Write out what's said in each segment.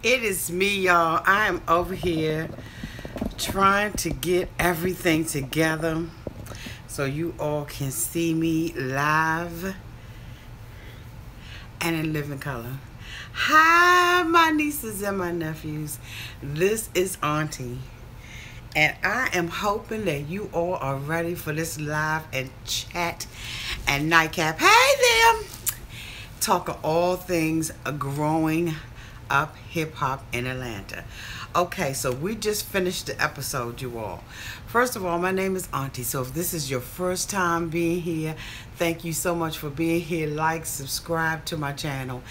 It is me, y'all. I am over here trying to get everything together so you all can see me live and in living color. Hi, my nieces and my nephews. This is Auntie. And I am hoping that you all are ready for this live and chat and nightcap. Hey them! Talking all things growing up hip-hop in Atlanta. Okay, so we just finished the episode, you all. First of all, my name is Auntie. So if this is your first time being here, thank you so much for being here. Like, subscribe to my channel.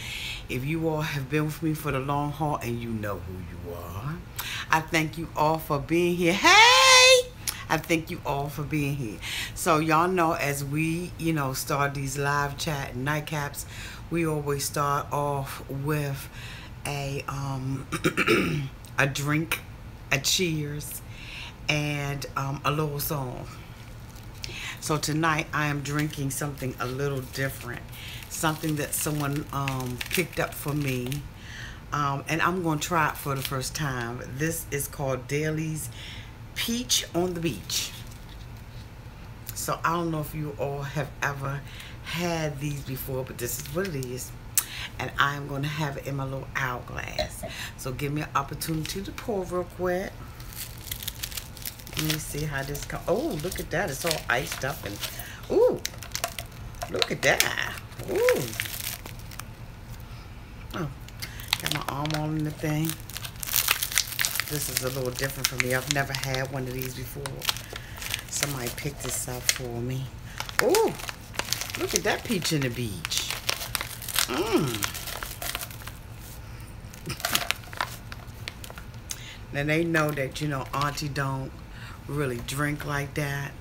If you all have been with me for the long haul and you know who you are, I thank you all for being here. Hey! I thank you all for being here. So y'all know, as we, start these live chat and nightcaps, we always start off with a a drink, a cheers, and a little song. So tonight I am drinking something a little different, something that someone picked up for me, and I'm going to try it for the first time. This is called Daly's Peach on the Beach. So I don't know if you all have ever had these before, but this is what it is. And I am going to have it in my little hourglass. So give me an opportunity to pour real quick. Let me see how this comes. Oh, look at that. It's all iced up. And ooh, look at that. Ooh. Oh, got my arm all in the thing. This is a little different for me. I've never had one of these before. Somebody picked this up for me. Ooh, look at that peach in the beach. Now they know that, Auntie don't really drink like that,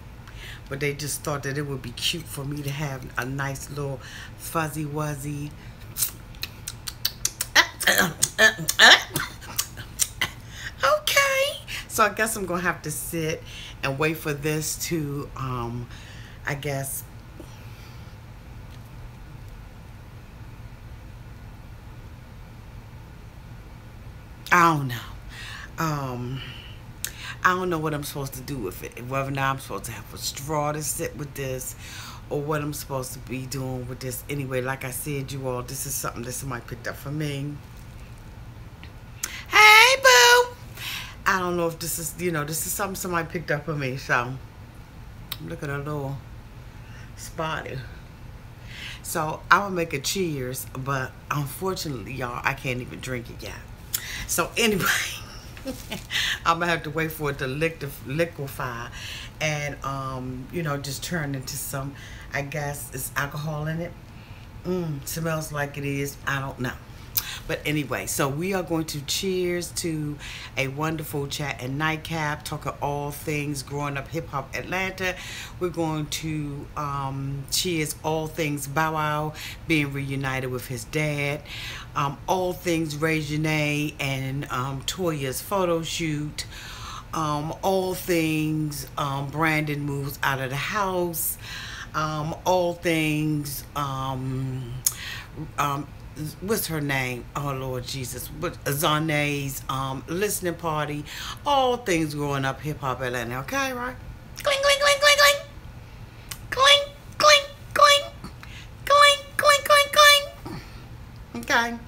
but they just thought that it would be cute for me to have a nice little fuzzy wuzzy. Okay, so I guess I'm gonna have to sit and wait for this to I guess I don't know. I don't know what I'm supposed to do with it. Whether or not I'm supposed to have a straw to sit with this, or what I'm supposed to be doing with this. Anyway, like I said, you all, this is something that somebody picked up for me. Hey, boo! I don't know if this is, this is something somebody picked up for me. So, look at her little spotted. So, I will make a cheers, but unfortunately, y'all, I can't even drink it yet. So anyway, I'm gonna have to wait for it to liquefy and just turn into some, I guess it's alcohol in it. Smells like it is. I don't know. But anyway, so we are going to cheers to a wonderful chat and nightcap, talking all things growing up hip hop Atlanta. We're going to cheers all things Bow Wow being reunited with his dad, all things Reginae and Toya's photo shoot, all things Brandon moves out of the house, all things what's her name? Oh Lord Jesus, but Zonnique's listening party, all things growing up hip hop Atlanta. Okay, right? Cling, cling, cling, cling, cling, cling, cling, cling, cling, cling, cling, cling. Okay.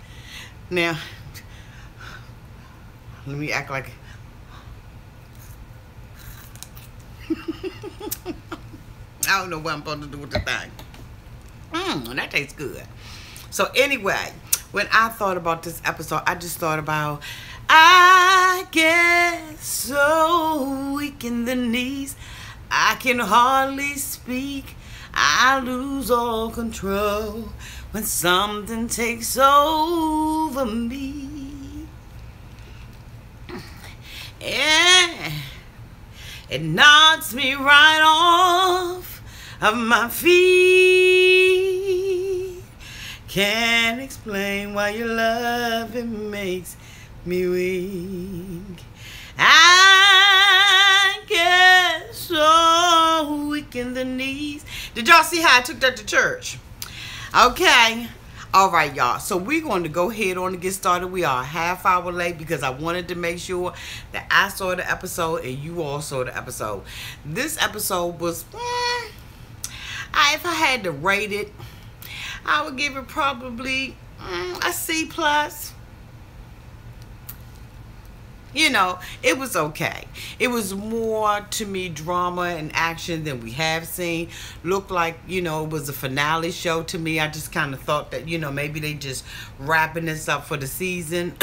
Now, let me act like. I don't know what I'm supposed to do with the thing. That tastes good. So anyway, when I thought about this episode, I just thought about, I get so weak in the knees, I can hardly speak, I lose all control when something takes over me. Yeah, it knocks me right off of my feet. Can't explain why your love, it makes me weak. I get so weak in the knees. Did y'all see how I took that to church? Okay. All right, y'all. So we're going to go ahead on and get started. We are a half hour late because I wanted to make sure that I saw the episode and you all saw the episode. This episode was, if I had to rate it, I would give it probably a C plus. You know, it was okay. It was more, to me, drama and action than we have seen. Looked like, you know, it was a finale show to me. I just kind of thought that, you know, maybe they just wrapping this up for the season.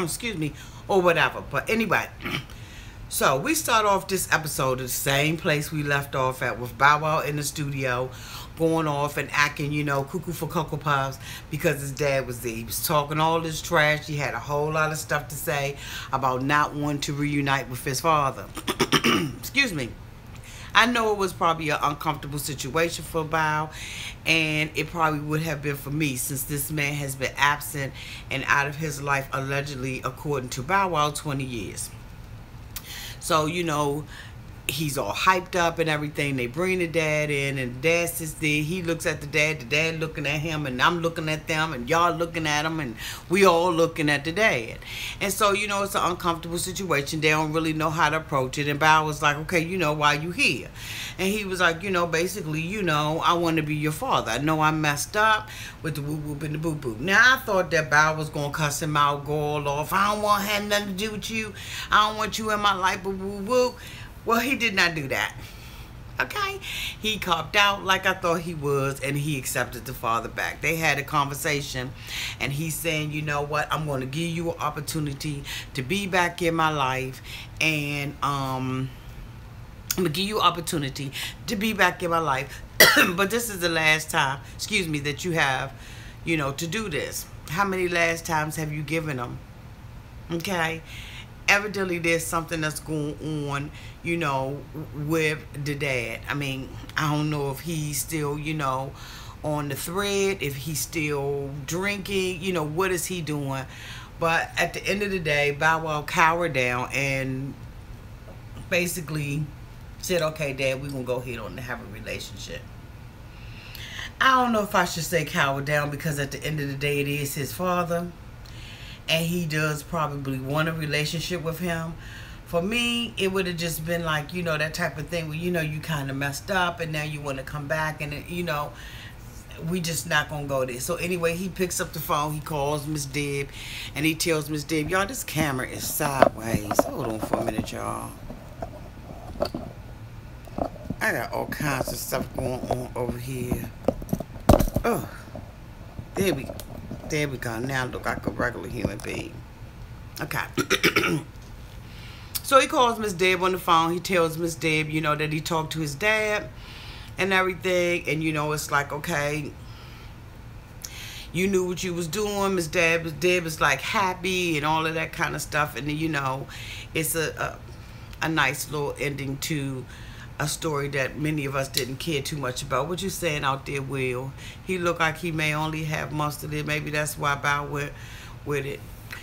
Excuse me, or whatever. But anyway, so we start off this episode at the same place we left off at, with Bow Wow in the studio, going off and acting, you know, cuckoo for Cocoa Puffs because his dad was there. He was talking all this trash. He had a whole lot of stuff to say about not wanting to reunite with his father. Excuse me. I know it was probably an uncomfortable situation for Bow, and it probably would have been for me since this man has been absent and out of his life allegedly, according to Bow Wow, 20 years. So, you know, he's all hyped up and everything. They bring the dad in, and the dad sits there. He looks at the dad looking at him, and I'm looking at them, and y'all looking at him, and we all looking at the dad. And so, you know, it's an uncomfortable situation. They don't really know how to approach it. And Bow was like, okay, you know, why you here? And he was like, you know, basically, you know, I want to be your father. I know I messed up with the whoop-whoop and the boo-boo. Now, I thought that Bow was going to cuss him out, go all off. I don't want to have nothing to do with you. I don't want you in my life, boo-boo-boo. Well, he did not do that. Okay? He copped out like I thought he was, and he accepted the father back. They had a conversation, and he's saying, you know what, I'm going to give you an opportunity to be back in my life, and I'm going to give you an opportunity to be back in my life, but this is the last time, excuse me, that you have, you know, to do this. How many last times have you given him? Okay? Evidently there's something that's going on, you know, with the dad. I mean, I don't know if he's still, you know, on the thread, if he's still drinking, you know, what is he doing? But at the end of the day, Bow Wow cowered down and basically said, okay, Dad, we're going to go ahead on and have a relationship. I don't know if I should say cower down, because at the end of the day, it is his father. And he does probably want a relationship with him. For me, it would have just been like, you know, that type of thing where, you know, you kind of messed up and now you want to come back, and, you know, we just not going to go there. So anyway, he picks up the phone. He calls Miss Deb, and he tells Miss Deb, y'all, this camera is sideways. Hold on for a minute, y'all. I got all kinds of stuff going on over here. Oh, there we go. There we go. Now look like a regular human being. Okay. So he calls Miss Deb on the phone. He tells Miss Deb, you know, that he talked to his dad and everything. And, you know, it's like, okay, you knew what you was doing. Miss Deb is like happy and all of that kind of stuff. And, you know, it's a nice little ending to a story that many of us didn't care too much about. What you saying out there, Will? He looked like he may only have mustard it. Maybe that's why Bow went with it.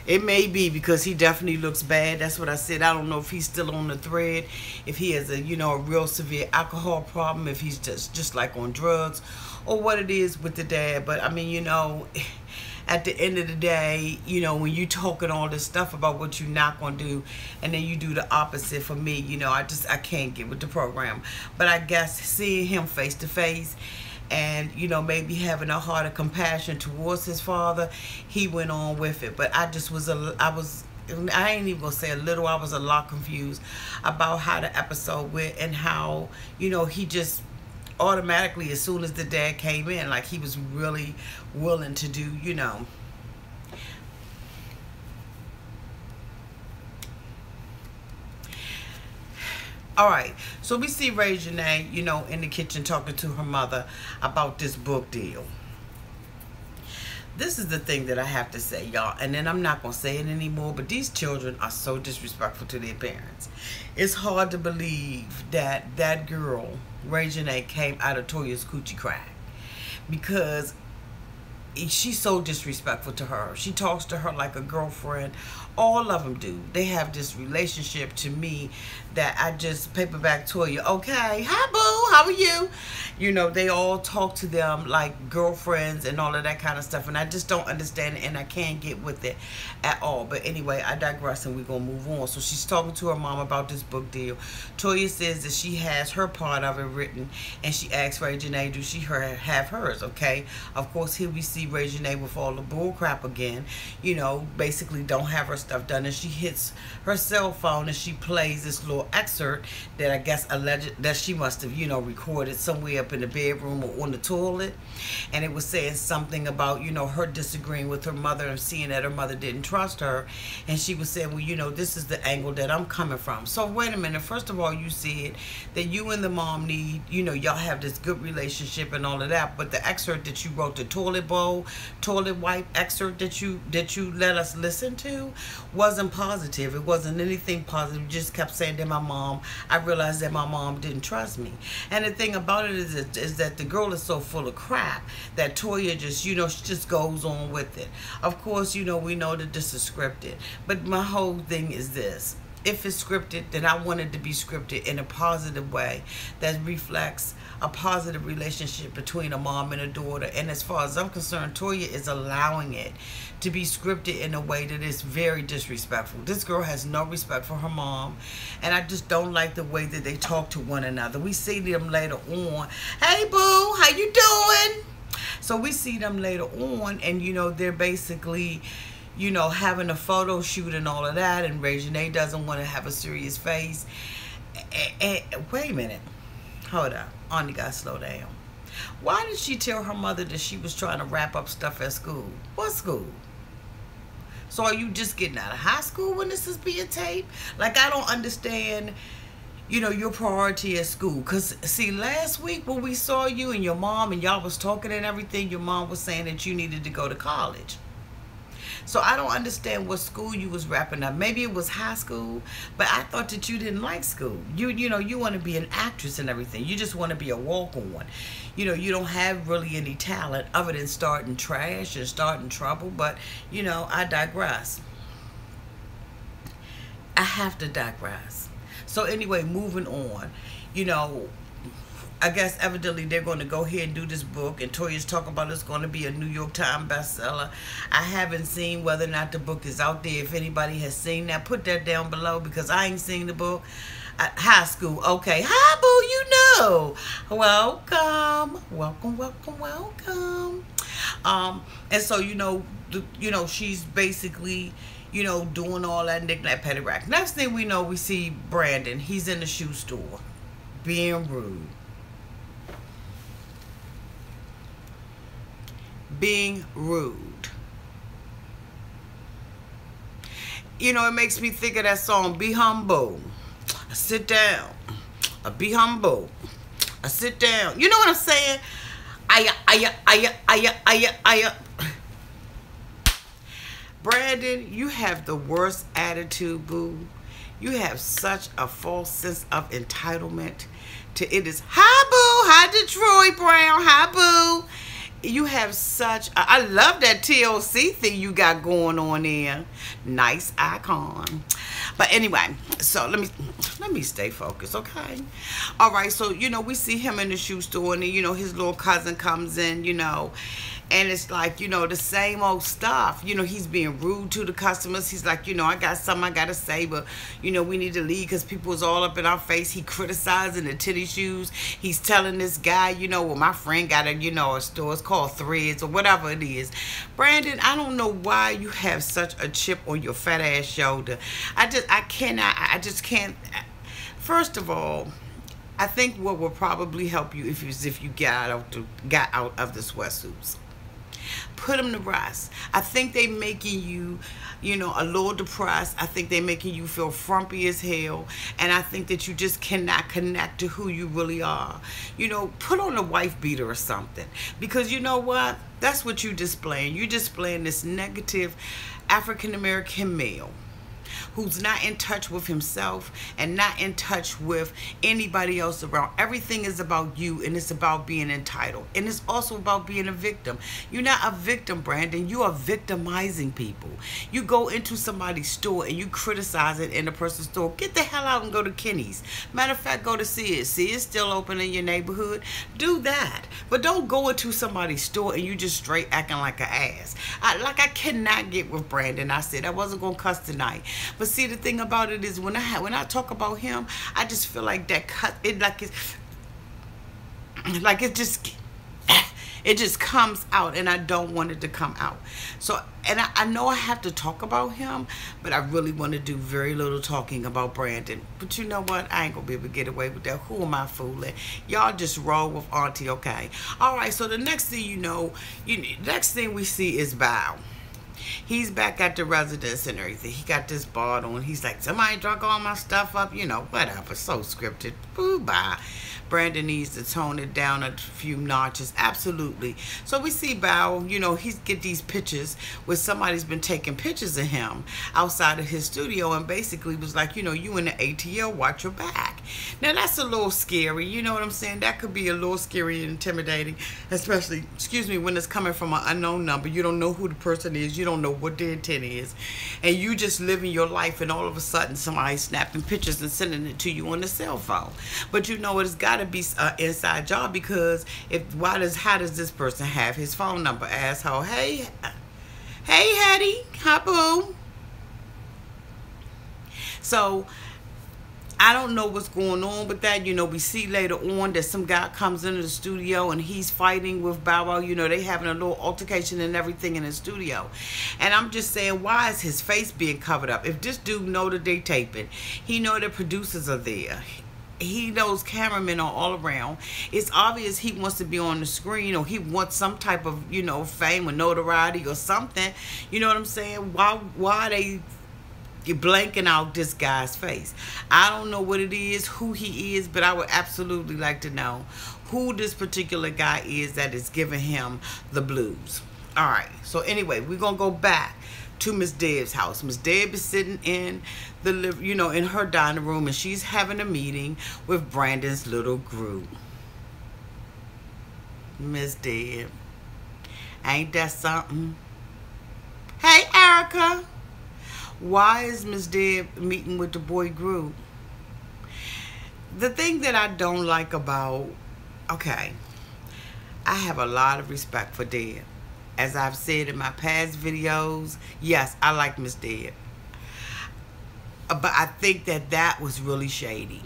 It may be because he definitely looks bad. That's what I said. I don't know if he's still on the thread, if he has a, you know, a real severe alcohol problem, if he's just like on drugs, or what it is with the dad. But I mean, you know, at the end of the day, you know, when you talking all this stuff about what you're not going to do, and then you do the opposite, for me, you know, I can't get with the program. But I guess seeing him face to face and, you know, maybe having a heart of compassion towards his father, he went on with it. But I ain't even gonna say a little, I was a lot confused about how the episode went, and how, you know, he just automatically, as soon as the dad came in, like he was really willing to do, you know. All right, so we see Reginae, you know, in the kitchen talking to her mother about this book deal. This is the thing that I have to say, y'all, and then I'm not going to say it anymore, but these children are so disrespectful to their parents. It's hard to believe that that girl, Reginae, came out of Toya's coochie crack, because she's so disrespectful to her. She talks to her like a girlfriend. All of them do. They have this relationship to me that I just, paperback Toya, okay, hi boo, how are you? You know, they all talk to them like girlfriends and all of that kind of stuff, and I just don't understand it, and I can't get with it at all. But anyway, I digress, and we're going to move on. So she's talking to her mom about this book deal. Toya says that she has her part of it written, and she asks Reginae, do she have hers, okay? Of course, here we see Reginae with all the bull crap again, you know, basically don't have her stuff done, and she hits her cell phone and she plays this little excerpt that I guess alleged that she must have, you know, recorded somewhere up in the bedroom or on the toilet, and it was saying something about, you know, her disagreeing with her mother and seeing that her mother didn't trust her, and she was saying, well, you know, this is the angle that I'm coming from. So wait a minute, first of all, you said that you and the mom need, you know, y'all have this good relationship and all of that, but the excerpt that you wrote, the toilet wipe excerpt that you let us listen to, wasn't positive. It wasn't anything positive. You just kept saying that I realized that my mom didn't trust me. And the thing about it is that the girl is so full of crap that Toya just, you know, she just goes on with it. Of course, you know, we know that this is scripted, but my whole thing is this: if it's scripted, then I want it to be scripted in a positive way that reflects a positive relationship between a mom and a daughter. And as far as I'm concerned, Toya is allowing it to be scripted in a way that is very disrespectful. This girl has no respect for her mom, and I just don't like the way that they talk to one another. We see them later on. Hey boo, how you doing? So we see them later on, and you know, they're basically, you know, having a photo shoot and all of that, and Reginae doesn't want to have a serious face. And wait a minute, hold up, Auntie gotta slow down. Why did she tell her mother that she was trying to wrap up stuff at school? What school? So are you just getting out of high school when this is being taped? Like, I don't understand, you know, your priority at school. Because, see, last week when we saw you and your mom and y'all was talking and everything, your mom was saying that you needed to go to college. So I don't understand what school you was wrapping up. Maybe it was high school, but I thought that you didn't like school. You know, you want to be an actress and everything. You just want to be a walk-on. You know, you don't have really any talent other than starting trash and starting trouble. But, you know, I digress. I have to digress. So anyway, moving on. You know, I guess evidently they're going to go ahead and do this book, and Toya's talking about it's going to be a New York Times bestseller. I haven't seen whether or not the book is out there. If anybody has seen that, put that down below, because I ain't seen the book. High school, okay. Hi, boo, you know. Welcome, welcome, welcome, welcome. And so, you know, she's basically, you know, doing all that knick-knack, paddywhack. Next thing we know, we see Brandon. He's in the shoe store, being rude. Being rude. You know, it makes me think of that song, Be Humble. I sit down. Be humble. I sit down. You know what I'm saying? Brandon, you have the worst attitude, boo. You have such a false sense of entitlement to it is, hi, boo. Hi, Detroit Brown. Hi, boo. You have such I love that TLC thing you got going on there. Nice icon. But anyway, so let me stay focused, okay? All right, so you know, we see him in the shoe store, and you know, his little cousin comes in, you know, and it's like, you know, the same old stuff. You know, he's being rude to the customers. He's like, you know, I got something I gotta say, but you know, we need to leave because people is all up in our face. He criticizing the titty shoes. He's telling this guy, you know, well, my friend got a, you know, a store, it's called Threads or whatever it is. Brandon, I don't know why you have such a chip on your fat ass shoulder. I just can't. First of all, I think what will probably help you if you got out of the sweatsuits. Put them to rest. I think they making you, you know, a little depressed. I think they making you feel frumpy as hell. And I think that you just cannot connect to who you really are. You know, put on a wife beater or something. Because you know what? That's what you displaying. You displaying this negative African-American male. who's not in touch with himself and not in touch with anybody else around. Everything is about you, and it's about being entitled, and it's also about being a victim. You're not a victim, Brandon. You are victimizing people. You go into somebody's store and you criticize it in the person's store. Get the hell out and go to Kenny's. Matter of fact, go to Sears. Sears still open in your neighborhood. Do that, but don't go into somebody's store and you just straight acting like an ass. I cannot get with Brandon. I said I wasn't gonna cuss tonight, but see, the thing about it is when I talk about him, I just feel like that cut it it just comes out, and I don't want it to come out. So, and I know I have to talk about him, but I really want to do very little talking about Brandon. But you know what? I ain't gonna be able to get away with that. Who am I fooling? Y'all just roll with Auntie, okay? All right. So the next thing next thing we see is Bow. He's back at the residence and everything. He got this bottle, and he's like, somebody drunk all my stuff up, whatever. So scripted. Boo, bye. Brandon needs to tone it down a few notches. Absolutely. So we see Bow, he's get these pictures where somebody's been taking pictures of him outside of his studio, and basically was like, you in the ATL, watch your back. Now that's a little scary, you know what I'm saying? That could be a little scary and intimidating, especially, when it's coming from an unknown number. You don't know who the person is. You don't know what their intent is. And you just living your life, and all of a sudden somebody's snapping pictures and sending it to you on the cell phone. But it's got to be an inside job, because how does this person have his phone number, asshole? Hey Hattie, hi boo. So I don't know what's going on with that. We see later on that some guy comes into the studio and he's fighting with Bow Wow. They having a little altercation and everything in the studio. And I'm just saying, why is his face being covered up? If this dude know that they taping, he know that producers are there. He knows cameramen are all around. It's obvious he wants to be on the screen, or he wants some type of, fame or notoriety or something. You know what I'm saying? Why are they blanking out this guy's face? I don't know what it is, who he is, but I would absolutely like to know who this particular guy is that is giving him the blues. All right. So anyway, we're going to go back to Miss Deb's house. Miss Deb is sitting in in her dining room, and she's having a meeting with Brandon's little group. Miss Deb, ain't that something? Hey, Erica. Why is Miss Deb meeting with the boy group? The thing that I don't like about, I have a lot of respect for Deb. As I've said in my past videos, yes, I like Miss Deb. But I think that was really shady.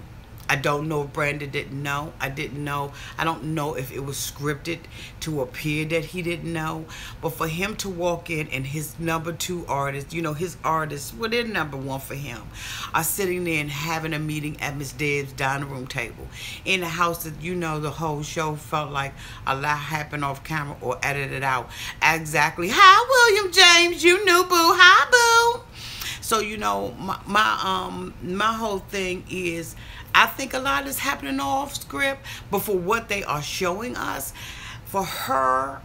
I don't know if Brandon didn't know. I didn't know. I don't know if it was scripted to appear that he didn't know. But for him to walk in and his number 2 artist, his artists, well, they're number 1 for him, are sitting there and having a meeting at Miss Deb's dining room table in a house that, the whole show felt like a lot happened off camera or edited out. Exactly. Hi, William James. You knew, boo. Hi, boo. So, my whole thing is, I think a lot is happening off script, but for what they are showing us, for her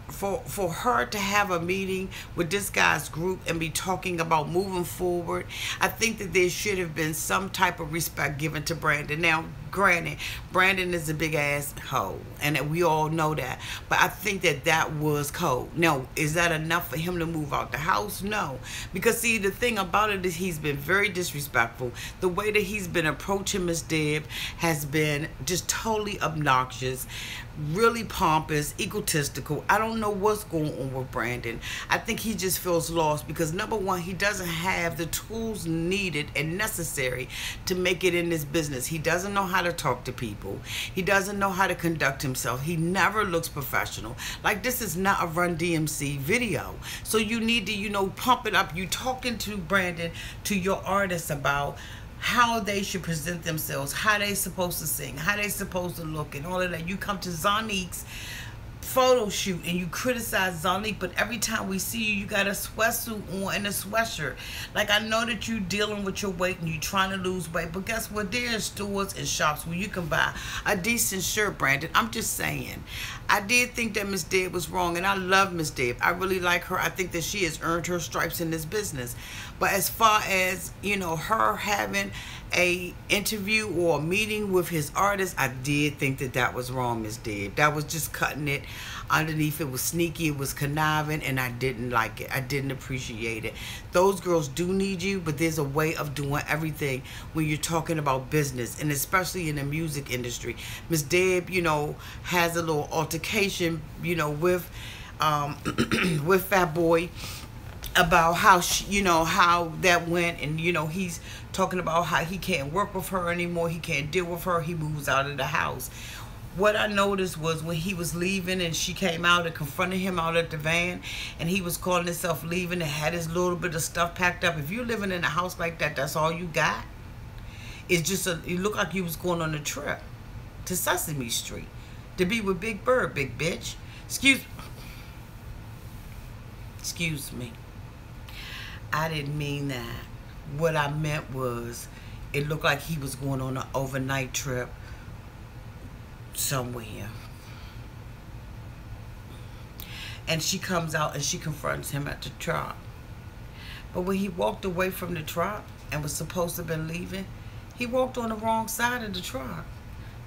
to have a meeting with this guy's group and be talking about moving forward, I think that there should have been some type of respect given to Brandon. Now, granted, Brandon is a big ass hoe, and we all know that, but I think that was cold. Now, is that enough for him to move out the house? No, because see, the thing about it is he's been very disrespectful. The way that he's been approaching Miss Deb has been just totally obnoxious, really pompous, egotistical. I don't know what's going on with Brandon. I think he just feels lost because, number one, he doesn't have the tools needed and necessary to make it in this business. He doesn't know how to talk to people. He doesn't know how to conduct himself. He never looks professional. Like, this is not a Run DMC video. So you need to, pump it up. You talking to Brandon, to your artists about how they should present themselves, how they supposed to sing, how they supposed to look, and all of that. You come to Zonnique's photo shoot and you criticize Zonnique, but every time we see you, you got a sweatsuit on and a sweatshirt. Like, I know that you dealing with your weight and you trying to lose weight, but guess what? There are stores and shops where you can buy a decent shirt, Brandon. I'm just saying. I did think that Miss Deb was wrong, and I love Miss Deb. I really like her. I think that she has earned her stripes in this business. But as far as, you know, her having a interview or a meeting with his artist, I did think that that was wrong, Miss Deb. That was just cutting it underneath. It was sneaky, it was conniving, and I didn't like it. I didn't appreciate it. Those girls do need you, but there's a way of doing everything when you're talking about business, and especially in the music industry. Miss Deb, you know, has a little altercation, you know, with with Fat Boy, about how she, you know, how that went, and you know, he's talking about how he can't work with her anymore, he can't deal with her, he moves out of the house. What I noticed was when he was leaving and she came out and confronted him out at the van, and he was calling himself leaving and had his little bit of stuff packed up. If you're living in a house like that, that's all you got. It's just it looked like you was going on a trip to Sesame Street to be with Big Bird, big bitch. Excuse me. I didn't mean that. What I meant was, it looked like he was going on an overnight trip somewhere. And she comes out and she confronts him at the truck. But when he walked away from the truck and was supposed to have been leaving, he walked on the wrong side of the truck.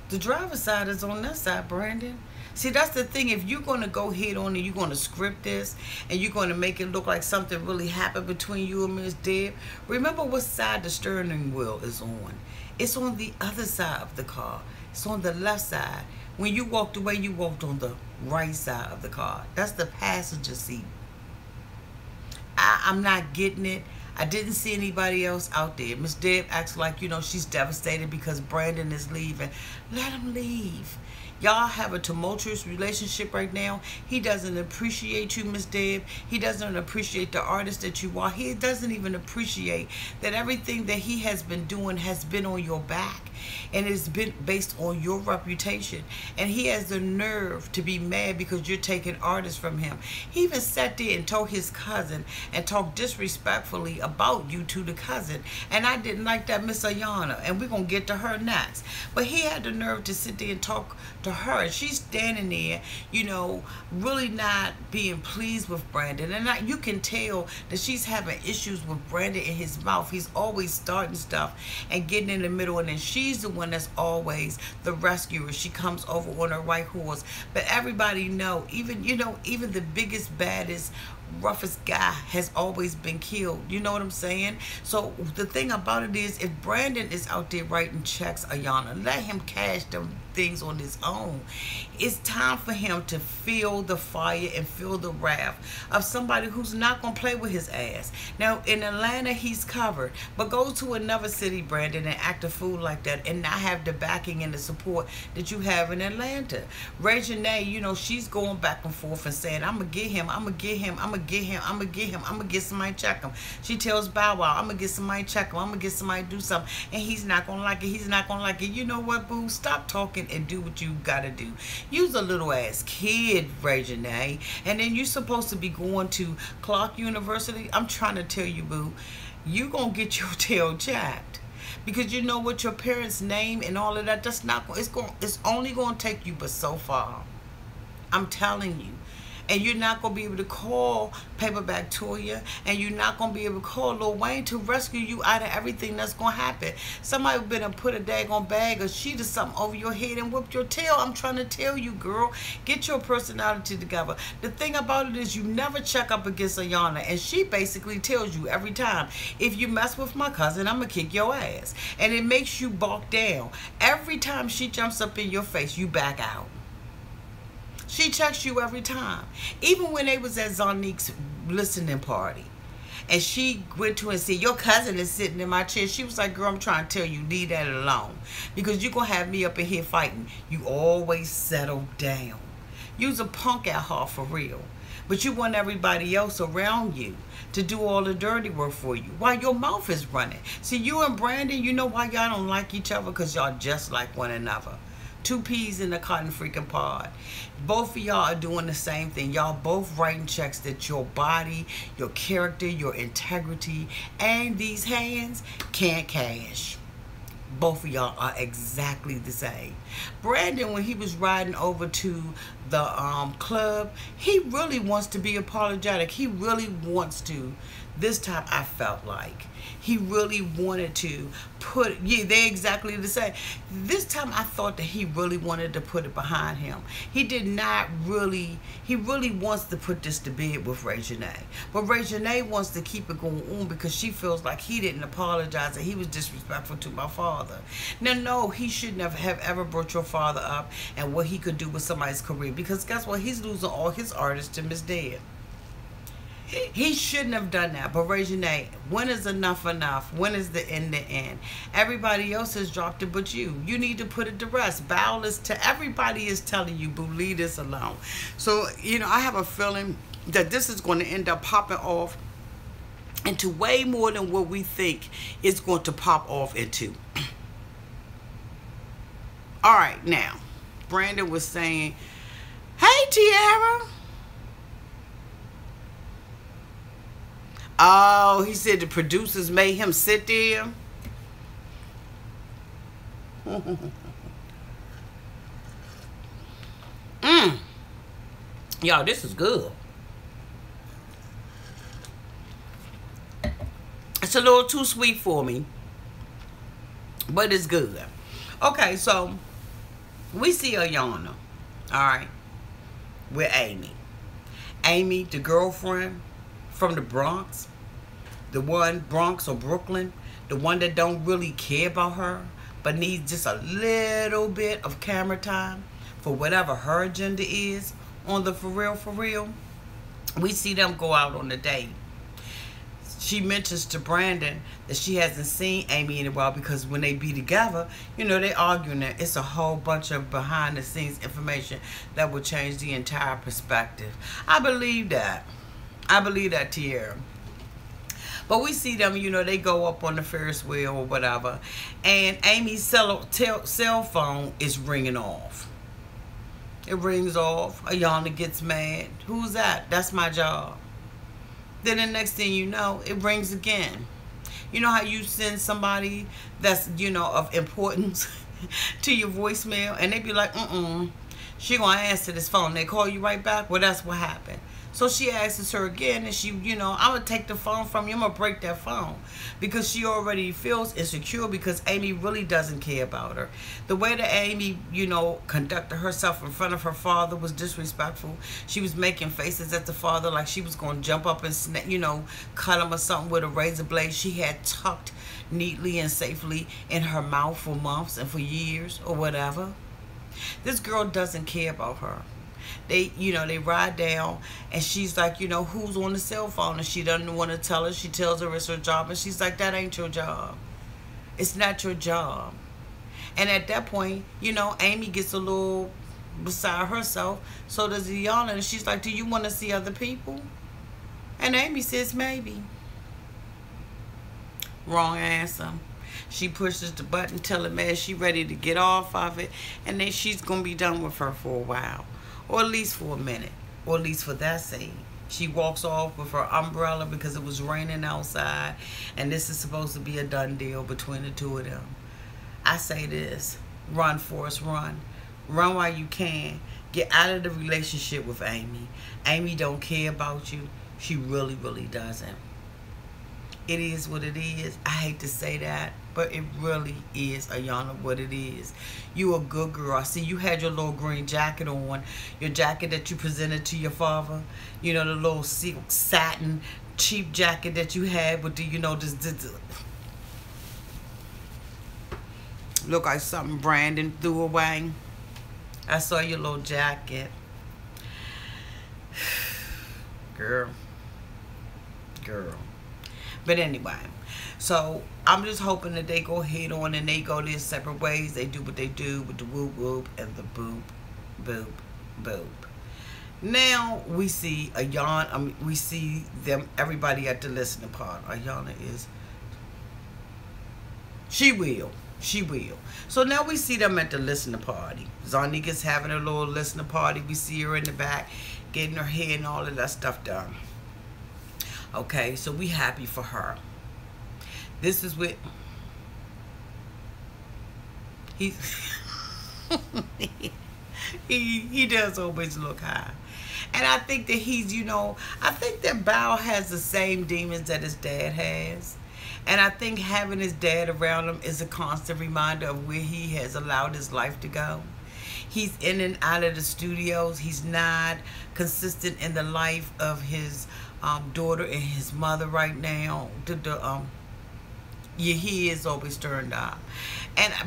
The driver's side is on that side, Brandon. See, that's the thing. If you're going to go head on and you're going to script this and you're going to make it look like something really happened between you and Miss Deb, remember what side the steering wheel is on. It's on the other side of the car. It's on the left side. When you walked away, you walked on the right side of the car. That's the passenger seat. I'm not getting it. I didn't see anybody else out there. Miss Deb acts like, you know, she's devastated because Brandon is leaving. Let him leave. Y'all have a tumultuous relationship right now. He doesn't appreciate you, Miss Deb. He doesn't appreciate the artist that you are. He doesn't even appreciate that everything that he has been doing has been on your back. And it's been based on your reputation. And he has the nerve to be mad because you're taking artists from him. He even sat there and told his cousin and talked disrespectfully about you to the cousin. And I didn't like that, Miss Ayana. And we're going to get to her next. But he had the nerve to sit there and talk to her. And she's standing there, you know, really not being pleased with Brandon. And you can tell that she's having issues with Brandon in his mouth. He's always starting stuff and getting in the middle. And then she's the one that's always the rescuer. She comes over on her white horse. But everybody know, even, you know, even the biggest, baddest, roughest guy has always been killed. You know what I'm saying? So the thing about it is, if Brandon is out there writing checks, Ayana, let him cash them things on his own. It's time for him to feel the fire and feel the wrath of somebody who's not going to play with his ass. Now, in Atlanta, he's covered. But go to another city, Brandon, and act a fool like that and not have the backing and the support that you have in Atlanta. Reginae, you know, she's going back and forth and saying, I'm going to get him, I'm going to get him, I'm going to get him, I'm going to get him, I'm going to get somebody to check him. She tells Bow Wow, I'm going to get somebody to check him, I'm going to get somebody to do something. And he's not going to like it, he's not going to like it. You know what, boo? Stop talking and do what you got to do. You's a little ass kid, Reginae. And then you're supposed to be going to Clark University. I'm trying to tell you, boo, you going to get your tail chapped. Because you know what, your parents' name and all of that, that's not, it's only going to take you but so far. I'm telling you. And you're not going to be able to call Paperback Toya, and you're not going to be able to call Lil Wayne to rescue you out of everything that's going to happen. Somebody better put a daggone bag or sheet or something over your head and whip your tail. I'm trying to tell you, girl, get your personality together. The thing about it is, you never check up against Ayana, and she basically tells you every time, if you mess with my cousin, I'm going to kick your ass. And it makes you balk down. Every time she jumps up in your face, you back out. She checks you every time. Even when they was at Zonnique's listening party, and she went to her and said, your cousin is sitting in my chair. She was like, girl, I'm trying to tell you, leave that alone. Because you're going to have me up in here fighting. You always settle down. You's a punk at heart for real. But you want everybody else around you to do all the dirty work for you while your mouth is running. See, you and Brandon, you know why y'all don't like each other? Because y'all just like one another. Two peas in a cotton freaking pod. Both of y'all are doing the same thing. Y'all both writing checks that your body, your character, your integrity, and these hands can't cash. Both of y'all are exactly the same. Brandon, when he was riding over to the club, he really wants to be apologetic. He really wants to. This time I felt like he really wanted to put, yeah, they're exactly the same. This time I thought that he really wanted to put it behind him. He did not really, he really wants to put this to bed with Reginae. But Reginae wants to keep it going on because she feels like he didn't apologize and he was disrespectful to my father. Now, no, he shouldn't have ever brought your father up and what he could do with somebody's career, because guess what? He's losing all his artists to Miss Deb. He shouldn't have done that. But Reginae, when is enough enough? When is the end the end? Everybody else has dropped it but you. You need to put it to rest. Everybody is telling you, boo, leave this alone. So, you know, I have a feeling that this is going to end up popping off into way more than what we think it's going to pop off into. All right, now, Brandon was saying, hey, Tiara. Oh, he said the producers made him sit there. Y'all, this is good. It's a little too sweet for me, but it's good. Okay, so we see Ayana, all right, with Amy. Amy, the girlfriend from the Bronx, the one, Bronx or Brooklyn, the one that don't really care about her but needs just a little bit of camera time for whatever her agenda is on the for real. We see them go out on a date. She mentions to Brandon that she hasn't seen Amy in a while because when they be together, you know, they arguing that it's a whole bunch of behind the scenes information that will change the entire perspective. I believe that. I believe that, Tiara. But we see them, you know, they go up on the Ferris wheel or whatever, and Amy's cell phone is ringing off. It rings off. Ayana gets mad. Who's that? That's my job. Then the next thing you know, it rings again. You know how you send somebody that's, you know, of importance to your voicemail, and they be like, she gonna answer this phone. They call you right back. Well, that's what happened. So she asks her again, and she, you know, I'm going to take the phone from you. I'm going to break that phone. Because she already feels insecure because Amy really doesn't care about her. The way that Amy, you know, conducted herself in front of her father was disrespectful. She was making faces at the father like she was going to jump up and, you know, cut him or something with a razor blade she had tucked neatly and safely in her mouth for months and for years or whatever. This girl doesn't care about her. They, you know, they ride down, and she's like, you know, who's on the cell phone? And she doesn't want to tell her. She tells her it's her job, and she's like, that ain't your job. It's not your job. And at that point, you know, Amy gets a little beside herself. So does Ayana, and she's like, do you want to see other people? And Amy says, maybe. Wrong answer. She pushes the button, telling man she ready to get off of it, and then she's going to be done with her for a while. Or at least for a minute. Or at least for that scene. She walks off with her umbrella because it was raining outside. And this is supposed to be a done deal between the two of them. I say this. Run, Forrest, run. Run while you can. Get out of the relationship with Amy. Amy don't care about you. She really, really doesn't. It is what it is. I hate to say that, but it really is, Ayana, what it is. You a good girl. I see you had your little green jacket on, your jacket that you presented to your father. You know, the little silk satin cheap jacket that you had with the, you know, this look like something Brandon threw away. I saw your little jacket. Girl. But anyway, so I'm just hoping that they go head on and they go their separate ways. They do what they do with the whoop whoop and the boop, boop, boop. Now we see Ayana, we see them, everybody at the listening part. Ayana is, she will. She will. So now we see them at the listener party. Zonnique is having a little listener party. We see her in the back getting her hair and all of that stuff done. Okay, so we happy for her. This is what he he does always look high. And I think that he's, I think that Bao has the same demons that his dad has. And I think having his dad around him is a constant reminder of where he has allowed his life to go. He's in and out of the studios. He's not consistent in the life of his daughter and his mother right now. Yeah, he is always turned up.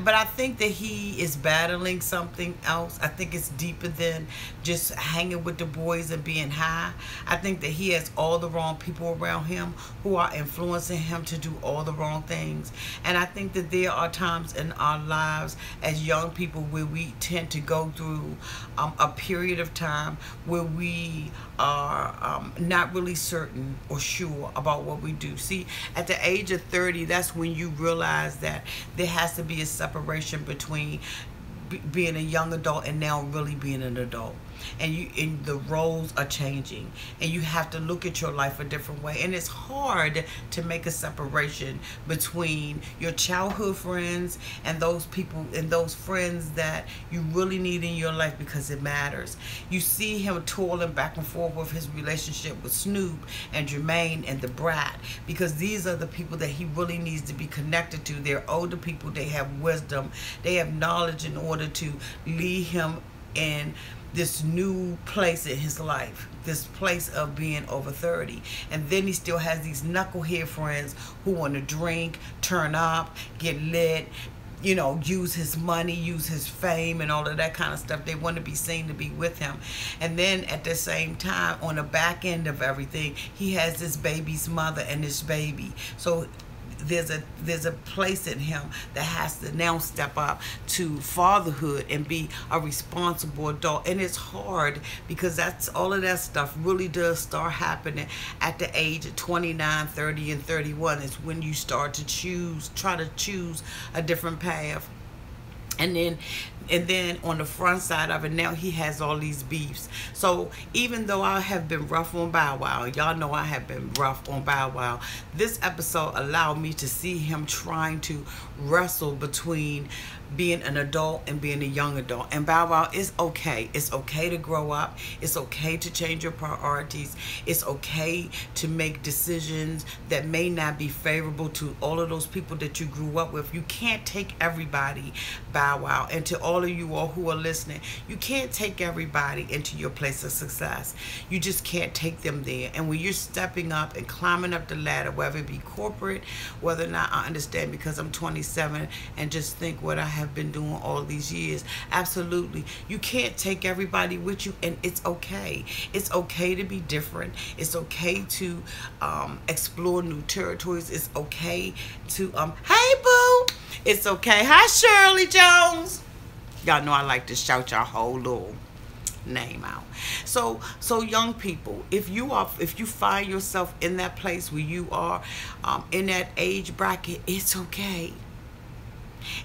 But I think that he is battling something else. I think it's deeper than just hanging with the boys and being high. I think that he has all the wrong people around him who are influencing him to do all the wrong things. And I think that there are times in our lives as young people where we tend to go through a period of time where we are not really certain or sure about what we do. See, at the age of 30, that's when you realize that there has to be a separation between being a young adult and now really being an adult. And the roles are changing, and you have to look at your life a different way. And it's hard to make a separation between your childhood friends and those people and those friends that you really need in your life because it matters. You see him toiling back and forth with his relationship with Snoop and Jermaine and the Brat, because these are the people that he really needs to be connected to. They're older people, they have wisdom, they have knowledge in order to lead him in this new place in his life, this place of being over 30. And then he still has these knucklehead friends who want to drink, turn up, get lit, use his money, use his fame and all of that kind of stuff. They want to be seen to be with him. And then at the same time, on the back end of everything, he has this baby's mother and this baby. So there's a place in him that has to now step up to fatherhood and be a responsible adult. And it's hard because all of that stuff really does start happening at the age of 29, 30, and 31 is when you start to try to choose a different path. And then on the front side of it, now he has all these beefs. So even though I have been rough on Bow Wow, y'all know I have been rough on Bow Wow, this episode allowed me to see him trying to wrestle between being an adult and being a young adult. And Bow Wow, is okay. It's okay to grow up. It's okay to change your priorities. It's okay to make decisions that may not be favorable to all of those people that you grew up with. You can't take everybody, Bow Wow. And to all of you all who are listening, you can't take everybody into your place of success. You just can't take them there. And when you're stepping up and climbing up the ladder, whether it be corporate, whether or not I understand because I'm 27 and just think what I have been doing all these years, absolutely, you can't take everybody with you. And it's okay. It's okay to be different. It's okay to explore new territories. It's okay to hey boo, it's okay. Hi Shirley Jones. Y'all know I like to shout your whole little name out. So young people, if you find yourself in that place where you are in that age bracket, it's okay.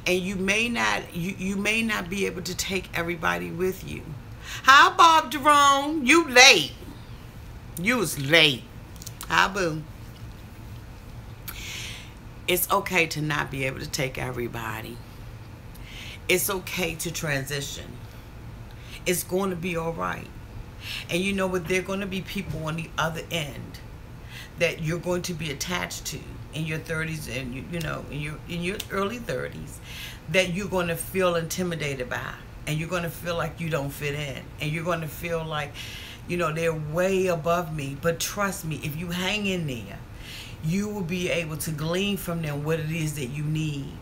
And you may not be able to take everybody with you. Hi Bob Jerome, you late. You was late. Hi boo. It's okay to not be able to take everybody. It's okay to transition. It's going to be all right. And you know what? There are going to be people on the other end that you're going to be attached to in your 30s and in your early 30s that you're going to feel intimidated by, and you're going to feel like you don't fit in, and you're going to feel like they're way above me. But trust me, if you hang in there, you will be able to glean from them what it is that you need.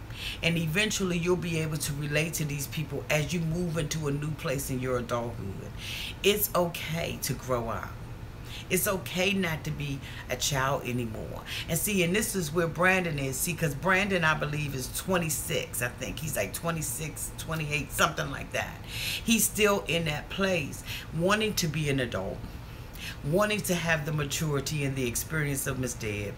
And eventually you'll be able to relate to these people as you move into a new place in your adulthood. It's okay to grow up. It's okay not to be a child anymore. And see, and this is where Brandon is. See, because Brandon, I believe, is 26. I think he's like 26, 28, something like that. He's still in that place, wanting to be an adult, wanting to have the maturity and the experience of Miss Deb,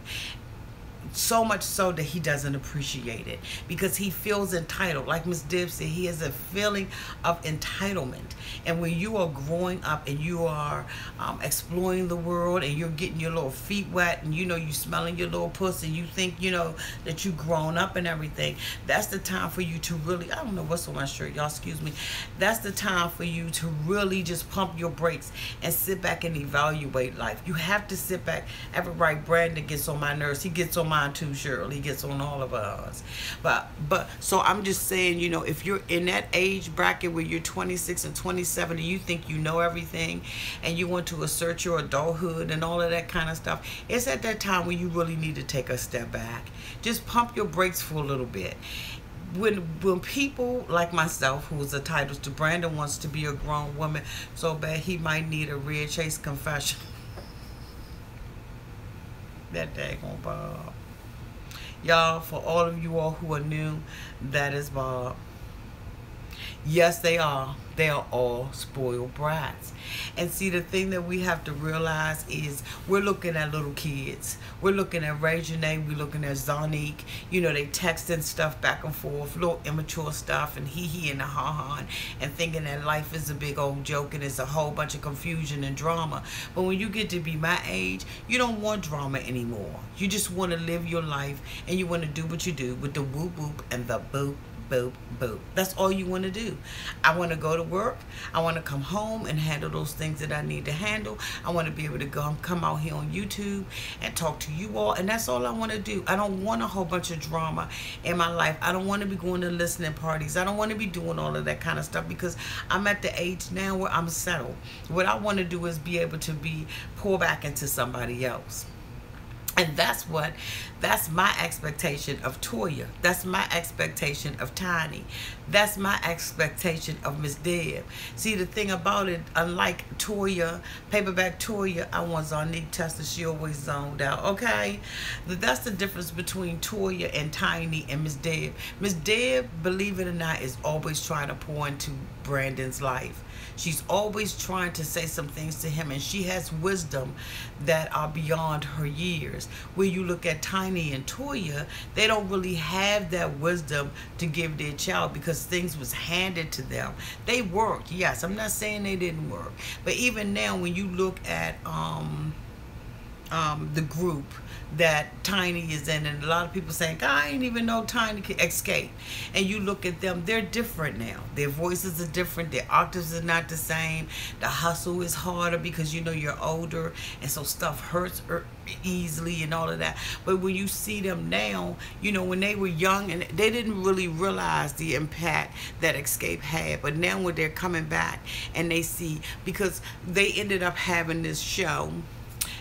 so much so that he doesn't appreciate it because he feels entitled. Like Miss Debs said, he has a feeling of entitlement. And when you are growing up and you are exploring the world and you're getting your little feet wet and you smelling your little puss and you think that you grown up and everything, that's the time for you to really, I don't know what's on my shirt, y'all excuse me, that's the time for you to really just pump your brakes and sit back and evaluate life. You have to sit back. Everybody, Brandon gets on my nerves. He gets on mine too, Shirley. He gets on all of us. But so I'm just saying, if you're in that age bracket where you're 26 and 27 and you think you know everything and you want to assert your adulthood and all of that kind of stuff, it's at that time when you really need to take a step back. Just pump your brakes for a little bit. When people like myself, who's entitled to, Brandon wants to be a grown woman so bad he might need a Red Chase confession. That daggone Bob. Y'all, for all of you all who are new, that is Bob. Yes, they are. They are all spoiled brats. And see, the thing that we have to realize is we're looking at little kids. We're looking at Reginae. We're looking at Zonnique. They texting stuff back and forth, little immature stuff and hee and ha-ha and thinking that life is a big old joke and it's a whole bunch of confusion and drama. But when you get to be my age, you don't want drama anymore. You just want to live your life and you want to do what you do with the whoop whoop and the boop boop, boop. That's all you want to do. I want to go to work. I want to come home and handle those things that I need to handle. I want to be able to come out here on YouTube and talk to you all. And that's all I want to do. I don't want a whole bunch of drama in my life. I don't want to be going to listening parties. I don't want to be doing all of that kind of stuff because I'm at the age now where I'm settled. What I want to do is be able to pour back into somebody else. And that's my expectation of Toya. That's my expectation of Tiny. That's my expectation of Miss Deb. See, the thing about it, unlike Toya, paperback Toya, I want Zonnique tested. She always zoned out, okay? That's the difference between Toya and Tiny and Miss Deb. Miss Deb, believe it or not, is always trying to pour into Brandon's life. She's always trying to say some things to him, and she has wisdom that are beyond her years. When you look at Tiny and Toya, they don't really have that wisdom to give their child because things was handed to them. They worked, yes. I'm not saying they didn't work, but even now, when you look at the group that Tiny is in, and a lot of people saying, God, I didn't even know Tiny could escape. And you look at them, they're different now. Their voices are different. Their octaves are not the same. The hustle is harder because you're older, and so stuff hurts easily and all of that. But when you see them now, when they were young, and they didn't really realize the impact that escape had. But now when they're coming back and they see, because they ended up having this show,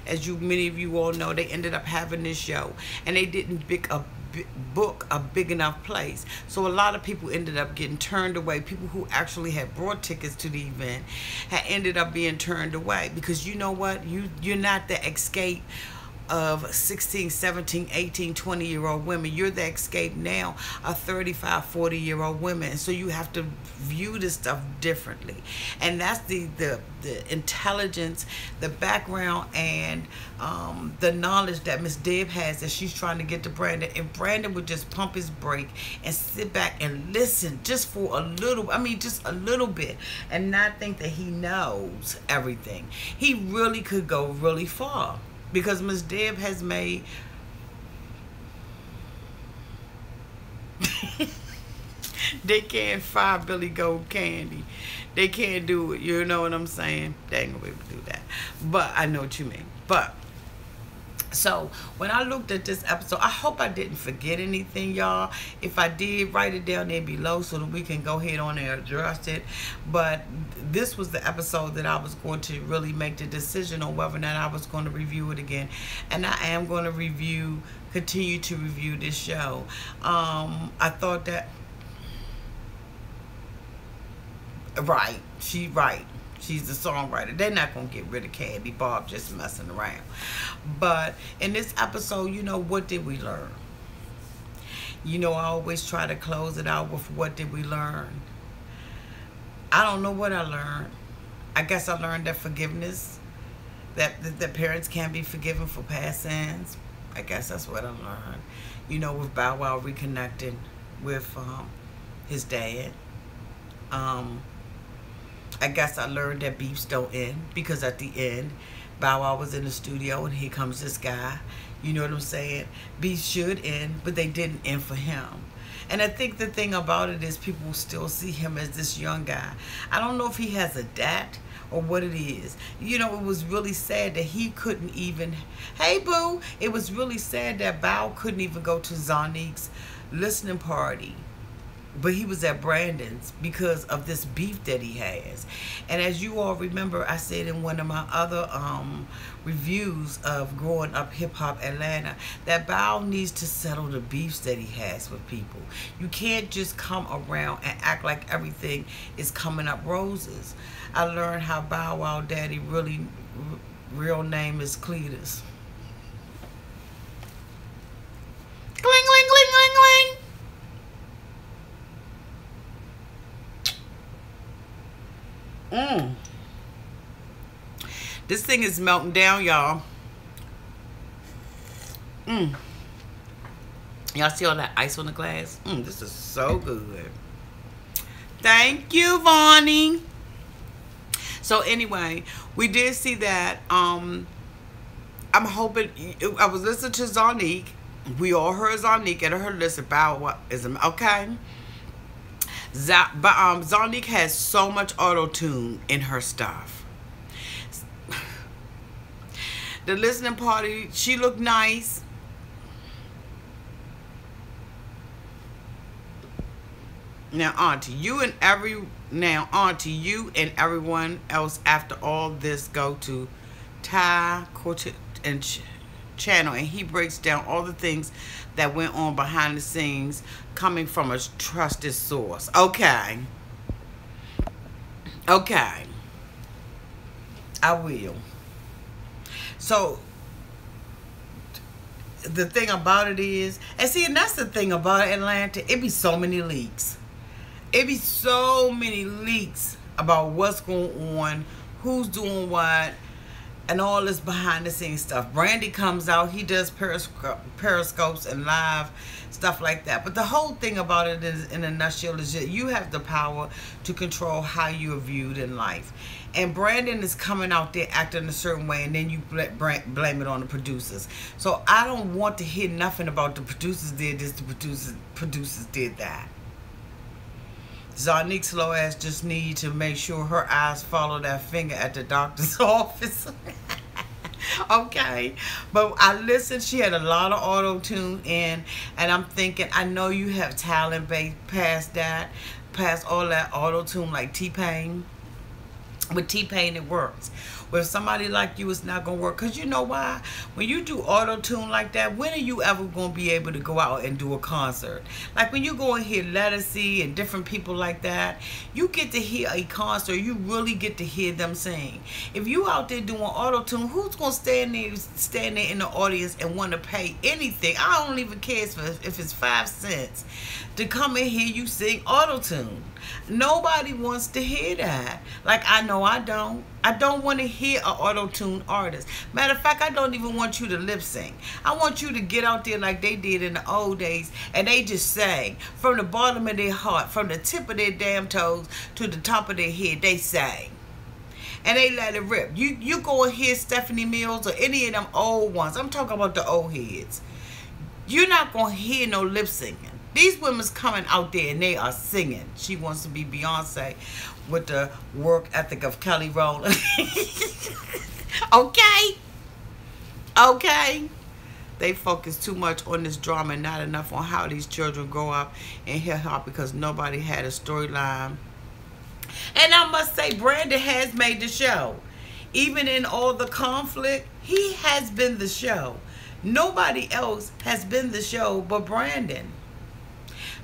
as many of you all know, they ended up having this show, and they didn't book a big enough place. So a lot of people ended up getting turned away. People who actually had brought tickets to the event had ended up being turned away because you know what? You're not the escape of 16, 17, 18, 20-year-old women. You're the escape now of 35, 40-year-old women. And so you have to view this stuff differently. And that's the intelligence, the background, and the knowledge that Miss Deb has that she's trying to get to Brandon. And Brandon would just pump his brake and sit back and listen just for just a little bit, and not think that he knows everything. He really could go really far. Because Miss Deb has made they can't fire Billy Gold Candy. They can't do it. You know what I'm saying? They ain't gonna be able to do that. But I know what you mean. But so when I looked at this episode, I hope I didn't forget anything, y'all. If I did, write it down there below so that we can go ahead on and address it. But this was the episode that I was going to really make the decision on whether or not I was going to review it again. And I am going to continue to review this show. I thought that, she's the songwriter. They're not going to get rid of Candy Bob just messing around. But in this episode, what did we learn? I always try to close it out with what did we learn? I don't know what I learned. I guess I learned that forgiveness, that parents can be forgiven for past sins. I guess that's what I learned. You know, with Bow Wow reconnecting with his dad. I guess I learned that beefs don't end, because at the end, Bow Wow was in the studio and here comes this guy. You know what I'm saying? Beefs should end, but they didn't end for him. And I think the thing about it is people still see him as this young guy. I don't know if he has a dad or what it is. You know, it was really sad that he couldn't even, hey boo, it was really sad that Bow couldn't even go to Zonnique's listening party. But he was at Brandon's because of this beef that he has. And as you all remember, I said in one of my other reviews of Growing Up Hip Hop Atlanta, that Bow needs to settle the beefs that he has with people. You can't just come around and act like everything is coming up roses. I learned how Bow Wow daddy real name is Cletus. Cling, cling, cling, cling, cling. This thing is melting down, y'all. Y'all see all that ice on the glass? This is so good. Thank you, Vonnie. So anyway, we did see that. I'm hoping, I was listening to Zonnique. We all heard Zonnique and I heard this about what is, okay? But Zonnique has so much auto-tune in her stuff. The listening party, she looked nice. Now, Auntie, you and everyone else after all this go to Ty and channel, and he breaks down all the things that went on behind the scenes coming from a trusted source. Okay. I will. So the thing about it is, and see, and that's the thing about Atlanta, it be so many leaks. It be so many leaks about what's going on, who's doing what, and all this behind the scenes stuff. Brandy comes out, he does periscopes and live stuff like that. But the whole thing about it is, in a nutshell, is that you have the power to control how you are viewed in life. And Brandon is coming out there acting a certain way, and then you blame it on the producers. So I don't want to hear nothing about the producers did this, the producers did that. Zonnique slow ass just need to make sure her eyes follow that finger at the doctor's office. Okay, but I listened. She had a lot of auto-tune in, and I'm thinking, I know you have talent past that, past all that auto-tune like T-Pain. With T-Pain, it works. With somebody like you, it's not going to work. Because you know why? When you do auto-tune like that, when are you ever going to be able to go out and do a concert? Like when you go and hear Lettucey and different people like that, you get to hear a concert. You really get to hear them sing. If you out there doing auto-tune, who's going to stand there in the audience and want to pay anything? I don't even care if it's 5 cents to come and hear you sing auto-tune. Nobody wants to hear that. Like, I know I don't. I don't want to hear an auto-tune artist. Matter of fact, I don't even want you to lip sync. I want you to get out there like they did in the old days, and they just sang from the bottom of their heart, from the tip of their damn toes to the top of their head. They sang, and they let it rip. You go and hear Stephanie Mills or any of them old ones. I'm talking about the old heads. You're not gonna hear no lip syncing. These women's coming out there and they are singing. She wants to be Beyonce with the work ethic of Kelly Rowland. Okay. They focus too much on this drama and not enough on how these children grow up in hip hop, because nobody had a storyline. And I must say, Brandon has made the show. Even in all the conflict, he has been the show. Nobody else has been the show but Brandon.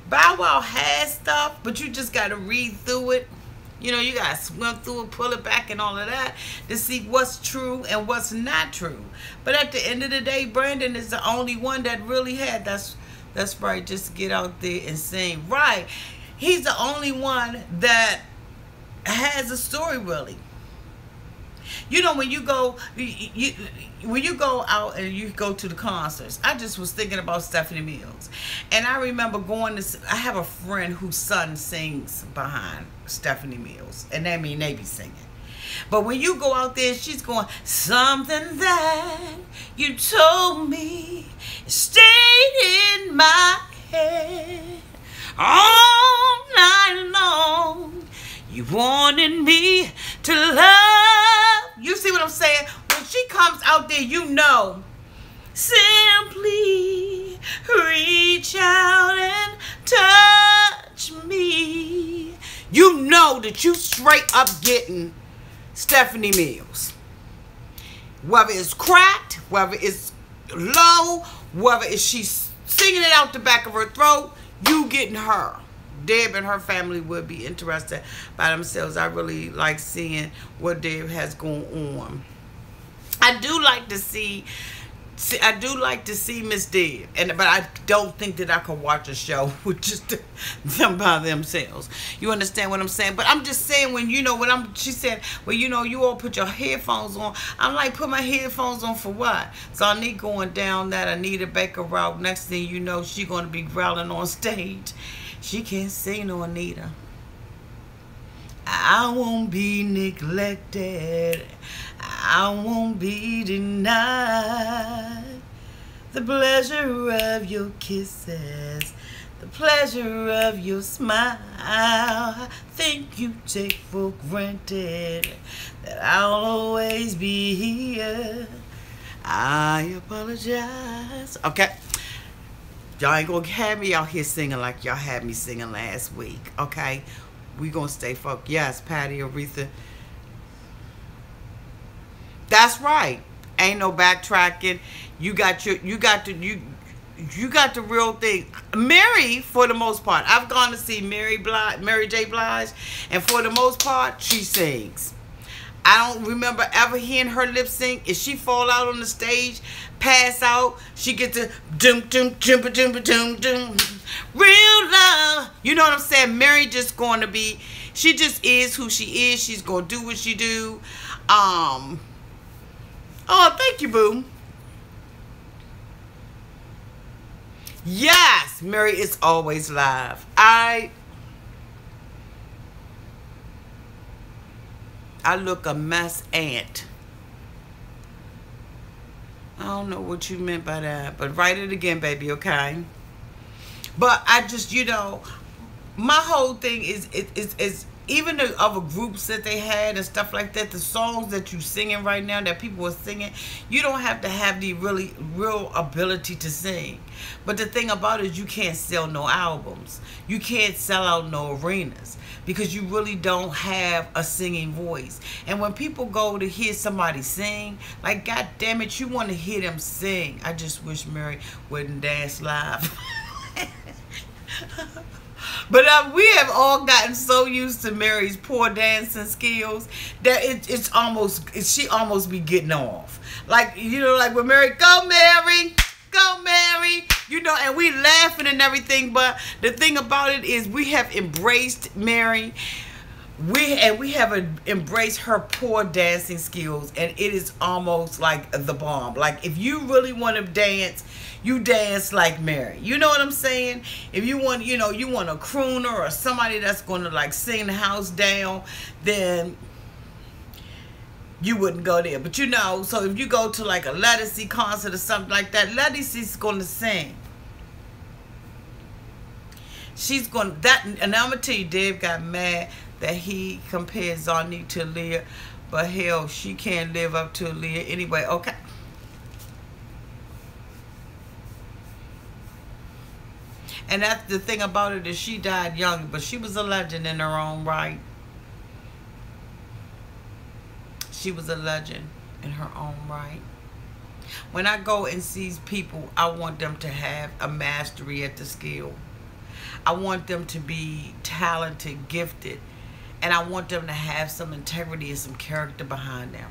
Bow Wow has stuff, but you just got to read through it. You know, you got to swim through it, pull it back and all of that to see what's true and what's not true. But at the end of the day, Brandon is the only one that really had, that's right, just get out there and sing. Right. He's the only one that has a story, really. You know, when you go, when you go out and you go to the concerts, I just was thinking about Stephanie Mills, and I remember going to. I have a friend whose son sings behind Stephanie Mills, and that mean they be singing. But when you go out there, she's going, something that you told me stayed in my head all night long. You wanted me to love. You see what I'm saying? When she comes out there, you know, simply reach out and touch me. You know that you straight up getting Stephanie Mills. Whether it's cracked, whether it's low, whether it's she's singing it out the back of her throat, you getting her. Deb and her family would be interested by themselves. I really like seeing what Deb has going on. I do like to see Miss Deb, but I don't think that I could watch a show with just them by themselves. You understand what I'm saying? But I'm just saying, when you know she said, well, you know, you all put your headphones on. I'm like, put my headphones on for what? Zonnique going down that Anita Baker route. Next thing you know, she going to be growling on stage. She can't sing no Anita. I won't be neglected. I won't be denied the pleasure of your kisses, the pleasure of your smile. I think you take for granted that I'll always be here. I apologize. Okay. Y'all ain't gonna have me out here singing like y'all had me singing last week, okay? We gonna stay focused. Yes, Patty, Aretha. That's right. Ain't no backtracking. You got the real thing. Mary, for the most part, I've gone to see Mary J. Blige, and for the most part, she sings. I don't remember ever hearing her lip sync. If she fall out on the stage, pass out, she gets a dum dum dum dum dum dum. Real love. You know what I'm saying? Mary just going to be, she just is who she is. She's going to do what she do. Oh, thank you, boo. Yes, Mary is always live. I look a mess aunt. I don't know what you meant by that, but write it again, baby, okay? But I just, you know, my whole thing is even the other groups that they had and stuff like that, the songs that you singing right now, that people are singing, you don't have to have the real ability to sing. But the thing about it is, you can't sell no albums. You can't sell out no arenas, because you really don't have a singing voice. And when people go to hear somebody sing, like, God damn it, you want to hear them sing. I just wish Mary wouldn't dance live. But we have all gotten so used to Mary's poor dancing skills that she almost be getting off. Like, you know, like when Mary, go Mary, you know, and we laughing and everything. But the thing about it is, we have embraced Mary. We have embraced her poor dancing skills, and it is almost like the bomb. Like, if you really want to dance, you dance like Mary. You know what I'm saying? If you want, you know, you want a crooner or somebody that's going to like sing the house down, then you wouldn't go there. But you know, so if you go to like a Lettucey concert or something like that, Lettucey's going to sing. She's going that, and I'm gonna tell you, Deb got mad that he compared Zonnique to Leah, but hell, she can't live up to Leah anyway. Okay. And that's the thing about it, is she died young, but she was a legend in her own right. She was a legend in her own right. When I go and see people, I want them to have a mastery at the skill. I want them to be talented, gifted, and I want them to have some integrity and some character behind them.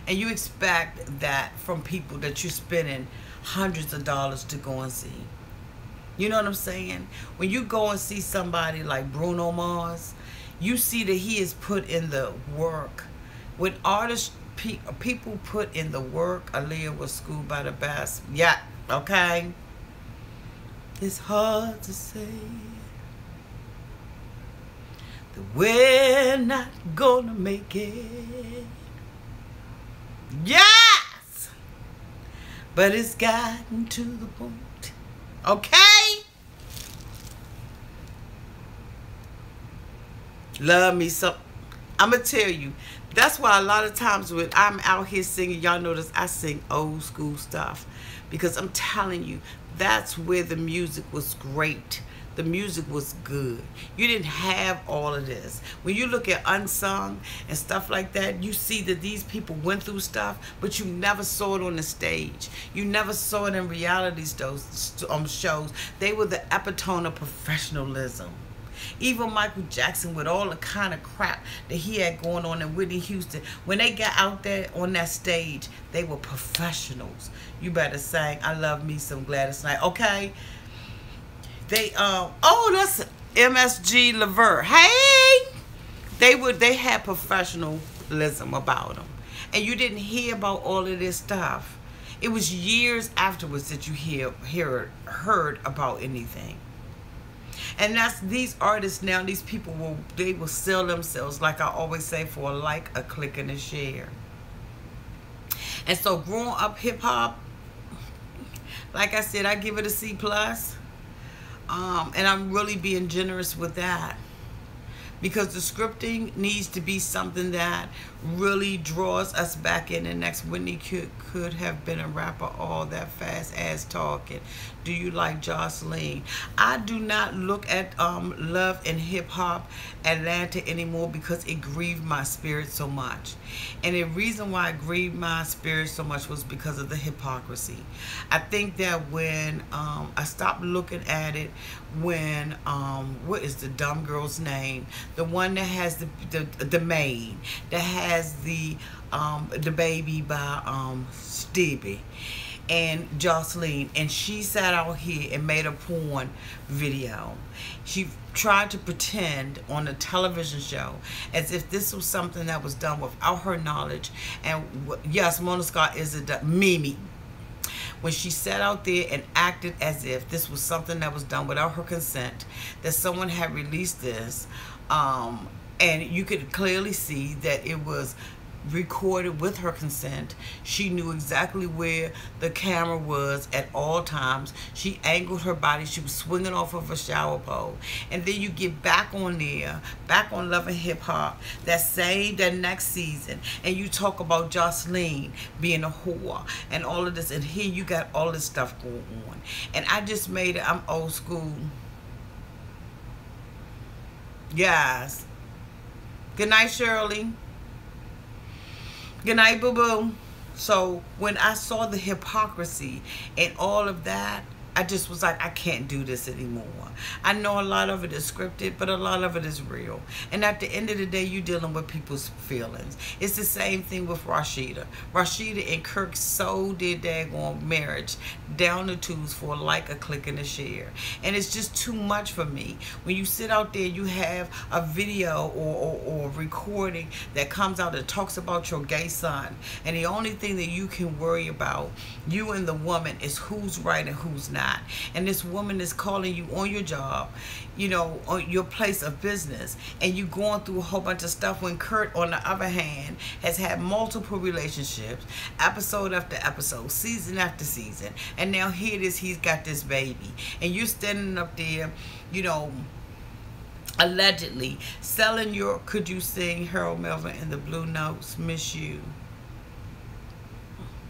And you expect that from people that you're spending hundreds of dollars to go and see. You know what I'm saying? When you go and see somebody like Bruno Mars, you see that he has put in the work. When artists people put in the work. Aaliyah was schooled by the best. Yeah, okay. It's hard to say that we're not gonna make it. Yes! But it's gotten to the point. Okay? Love me some. I'm going to tell you. That's why a lot of times when I'm out here singing, y'all notice I sing old school stuff. Because I'm telling you, that's where the music was great. The music was good. You didn't have all of this. When you look at Unsung and stuff like that, you see that these people went through stuff, but you never saw it on the stage. You never saw it in reality shows. They were the epitome of professionalism. Even Michael Jackson, with all the kind of crap that he had going on in Whitney Houston, when they got out there on that stage, they were professionals. You better sing I Love Me Some Gladys Knight. Okay? They oh, that's MSG Levert. Hey, they had professionalism about them, and you didn't hear about all of this stuff. It was years afterwards that you heard about anything. And that's these artists now. These people will sell themselves, like I always say, for a like, a click, and a share. And so growing up hip hop, like I said, I give it a C+. And I'm really being generous with that, because the scripting needs to be something that really draws us back in. And next, Whitney could have been a rapper, all that fast ass talking. Do you like Jocelyn? I do not look at Love and Hip Hop Atlanta anymore, because it grieved my spirit so much. And the reason why it grieved my spirit so much was because of the hypocrisy. I think that when I stopped looking at it, when what is the dumb girl's name? The one that has the maid, that has the baby by Stevie and Jocelyn, and she sat out here and made a porn video. She tried to pretend on a television show as if this was something that was done without her knowledge. And yes, Mona Scott is Mimi. When she sat out there and acted as if this was something that was done without her consent, that someone had released this, and you could clearly see that it was recorded with her consent. She knew exactly where the camera was at all times. She angled her body. She was swinging off of a shower pole. And then you get back on there, back on Love and Hip Hop, that next season, and you talk about Jocelyn being a whore and all of this, and here you got all this stuff going on. And I just made it. I'm old school. Yes. Good night, Shirley. Good night, boo-boo. So when I saw the hypocrisy and all of that, I just was like, I can't do this anymore. I know a lot of it is scripted, but a lot of it is real. And at the end of the day, you're dealing with people's feelings. It's the same thing with Rashida. Rashida and Kirk so did daggone marriage down the tubes for like, a click, and a share. And it's just too much for me. When you sit out there, you have a video or recording that comes out that talks about your gay son. And the only thing that you can worry about, you and the woman, is who's right and who's not. And this woman is calling you on your job, you know, on your place of business, and you going through a whole bunch of stuff, when Kurt, on the other hand, has had multiple relationships, episode after episode, season after season, and now here it is, he's got this baby, and you're standing up there, you know, allegedly selling your Could You Sing Harold Melvin and the Blue Notes, Miss You.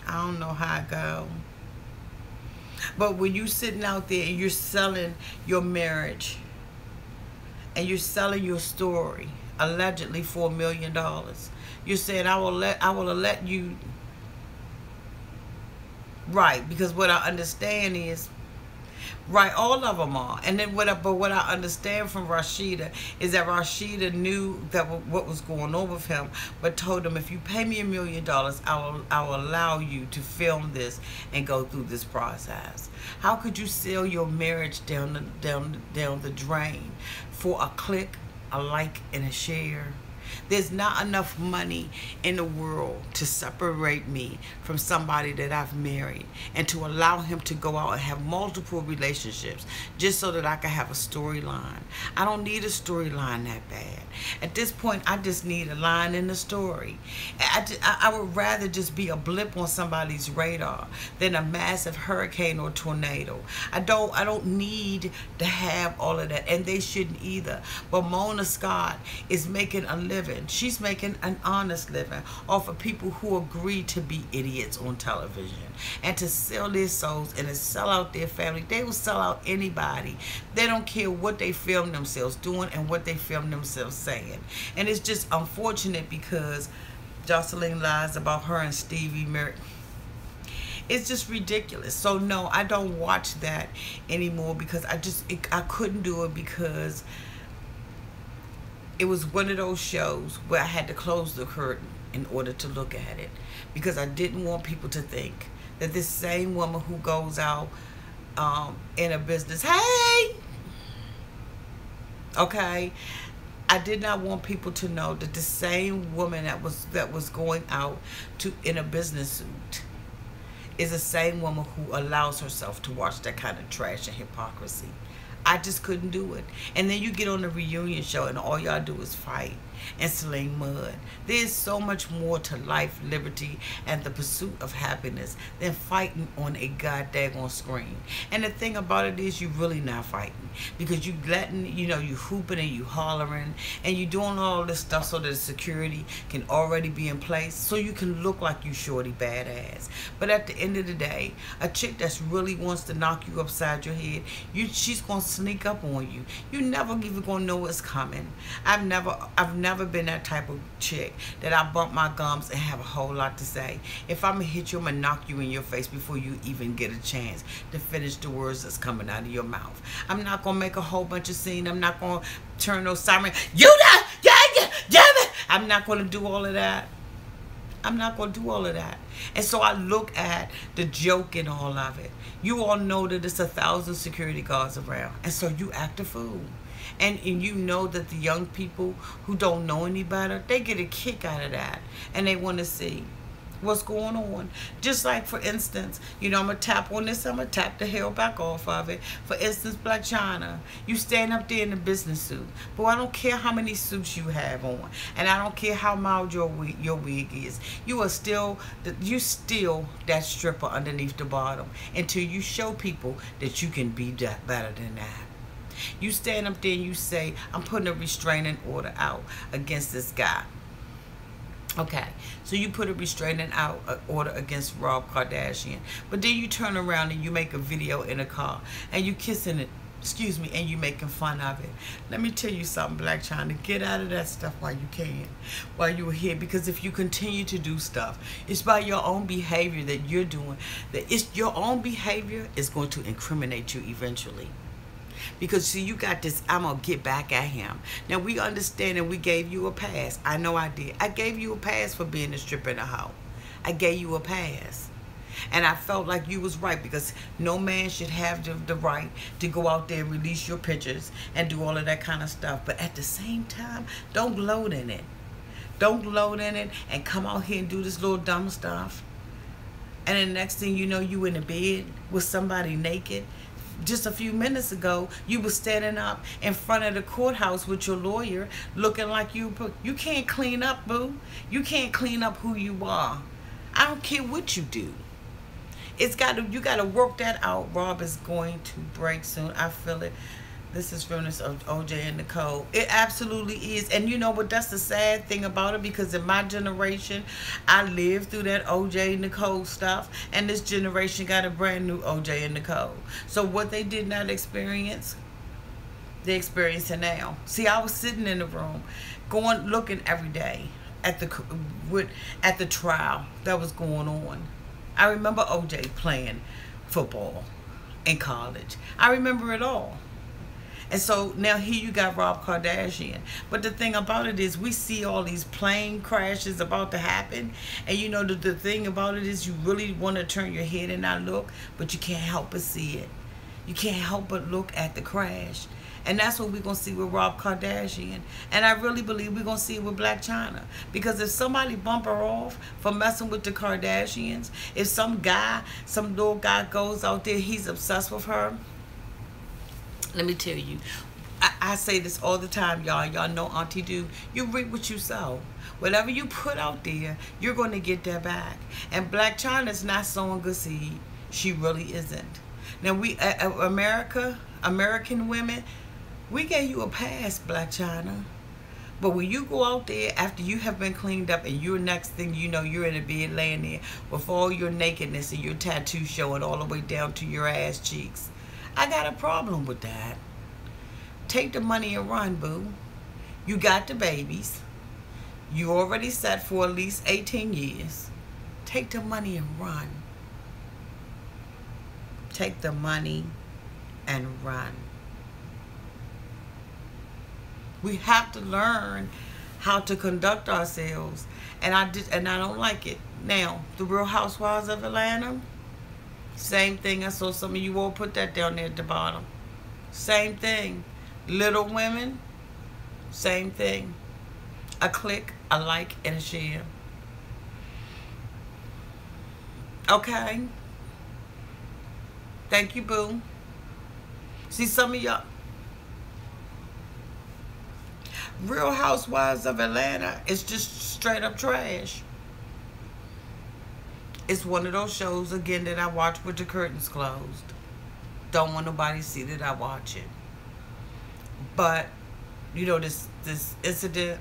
I don't know how it go. But when you're sitting out there and you're selling your marriage and you're selling your story, allegedly for $1 million, you're saying, I will let you, right? Because what I understand is, right, all of them are. And then what I understand from Rashida is that Rashida knew that what was going on with him, but told him, if you pay me $1 million, I will allow you to film this and go through this process. How could you sell your marriage down the drain for a click, a like, and a share? There's not enough money in the world to separate me from somebody that I've married and to allow him to go out and have multiple relationships just so that I can have a storyline. I don't need a storyline that bad. At this point, I just need a line in the story. I would rather just be a blip on somebody's radar than a massive hurricane or tornado. I don't need to have all of that, and they shouldn't either. But Mona Scott is making a living. She's making an honest living off of people who agree to be idiots on television and to sell their souls and to sell out their family. They will sell out anybody. They don't care what they film themselves doing and what they film themselves saying. And it's just unfortunate because Jocelyn lies about her and Stevie married. It's just ridiculous. So no, I don't watch that anymore because I couldn't do it because it was one of those shows where I had to close the curtain in order to look at it, because I didn't want people to think that this same woman who goes out in a business, hey, okay, I did not want people to know that the same woman that was going out in a business suit is the same woman who allows herself to watch that kind of trash and hypocrisy. I just couldn't do it. And then you get on the reunion show and all y'all do is fight and sling mud. There's so much more to life, liberty, and the pursuit of happiness than fighting on a goddamn screen. And the thing about it is, you really not fighting, because you letting, you hooping and you hollering and you doing all this stuff so that the security can already be in place so you can look like you shorty badass. But at the end of the day, a chick that's really wants to knock you upside your head, she's gonna sneak up on you. You never even gonna know what's coming. I've never been that type of chick that I bump my gums and have a whole lot to say. If I'm gonna hit you, I'm gonna knock you in your face before you even get a chance to finish the words that's coming out of your mouth. I'm not gonna make a whole bunch of scene. I'm not gonna turn those sirens. I'm not gonna do all of that. I'm not going to do all of that. And so I look at the joke in all of it. You all know that it's 1,000 security guards around. And so you act a fool. And you know that the young people who don't know any better, they get a kick out of that. And they want to see what's going on. Just like, for instance, I'm going to tap on this, I'm going to tap the hell back off of it. For instance, Black China, you stand up there in a business suit. But I don't care how many suits you have on. And I don't care how mild your wig is. You still that stripper underneath the bottom until you show people that you can be better than that. You stand up there and you say, I'm putting a restraining order out against this guy. Okay, so you put a restraining order against Rob Kardashian, but then you turn around and you make a video in a car and you kissing it, and you making fun of it. Let me tell you something, Black China, get out of that stuff while you can, while you're here, because if you continue to do stuff, it's by your own behavior that you're doing, your own behavior is going to incriminate you eventually. Because, see, you got this, I'm going to get back at him. Now, we understand and we gave you a pass. I know I did. I gave you a pass for being a stripper in a hoe. I gave you a pass. And I felt like you was right, because no man should have the right to go out there and release your pictures and do all of that kind of stuff. But at the same time, don't gloat in it. Don't gloat in it and come out here and do this little dumb stuff. And then next thing you know, you in the bed with somebody naked. Just a few minutes ago, you were standing up in front of the courthouse with your lawyer looking like you can't clean up, boo. You can't clean up who you are. I don't care what you do. You got to work that out. Rob is going to break soon. I feel it. This is from this OJ and Nicole. It absolutely is. And you know what? That's the sad thing about it, because in my generation, I lived through that OJ and Nicole stuff. And this generation got a brand new OJ and Nicole. So what they did not experience, they're experiencing now. See, I was sitting in the room, looking every day at the trial that was going on. I remember OJ playing football in college. I remember it all. And so now here you got Rob Kardashian. But the thing about it is, we see all these plane crashes about to happen. And the thing about it is, you really want to turn your head and not look, but you can't help but see it. You can't help but look at the crash. And that's what we're going to see with Rob Kardashian. And I really believe we're going to see it with Black China. Because if somebody bump her off for messing with the Kardashians, if some little guy goes out there, he's obsessed with her, let me tell you, I say this all the time, y'all. Y'all know Auntie do. You reap what you sow. Whatever you put out there, you're going to get that back. And Black China's not sowing good seed. She really isn't. Now, we, American women, we gave you a pass, Black China. But when you go out there after you have been cleaned up and you're next thing you know, you're in a bed laying there with all your nakedness and your tattoo showing all the way down to your ass cheeks, I got a problem with that. Take the money and run, boo. You got the babies. You already set for at least 18 years. Take the money and run. Take the money and run. We have to learn how to conduct ourselves. And I don't like it. Now, the Real Housewives of Atlanta, same thing. I saw some of you all put that down there at the bottom. Same thing. Little Women, same thing. A click, a like, and a share. Okay. Thank you, boo. See, some of y'all, Real Housewives of Atlanta is just straight up trash. It's one of those shows, again, that I watch with the curtains closed. Don't want nobody to see that I watch it. But, you know, this incident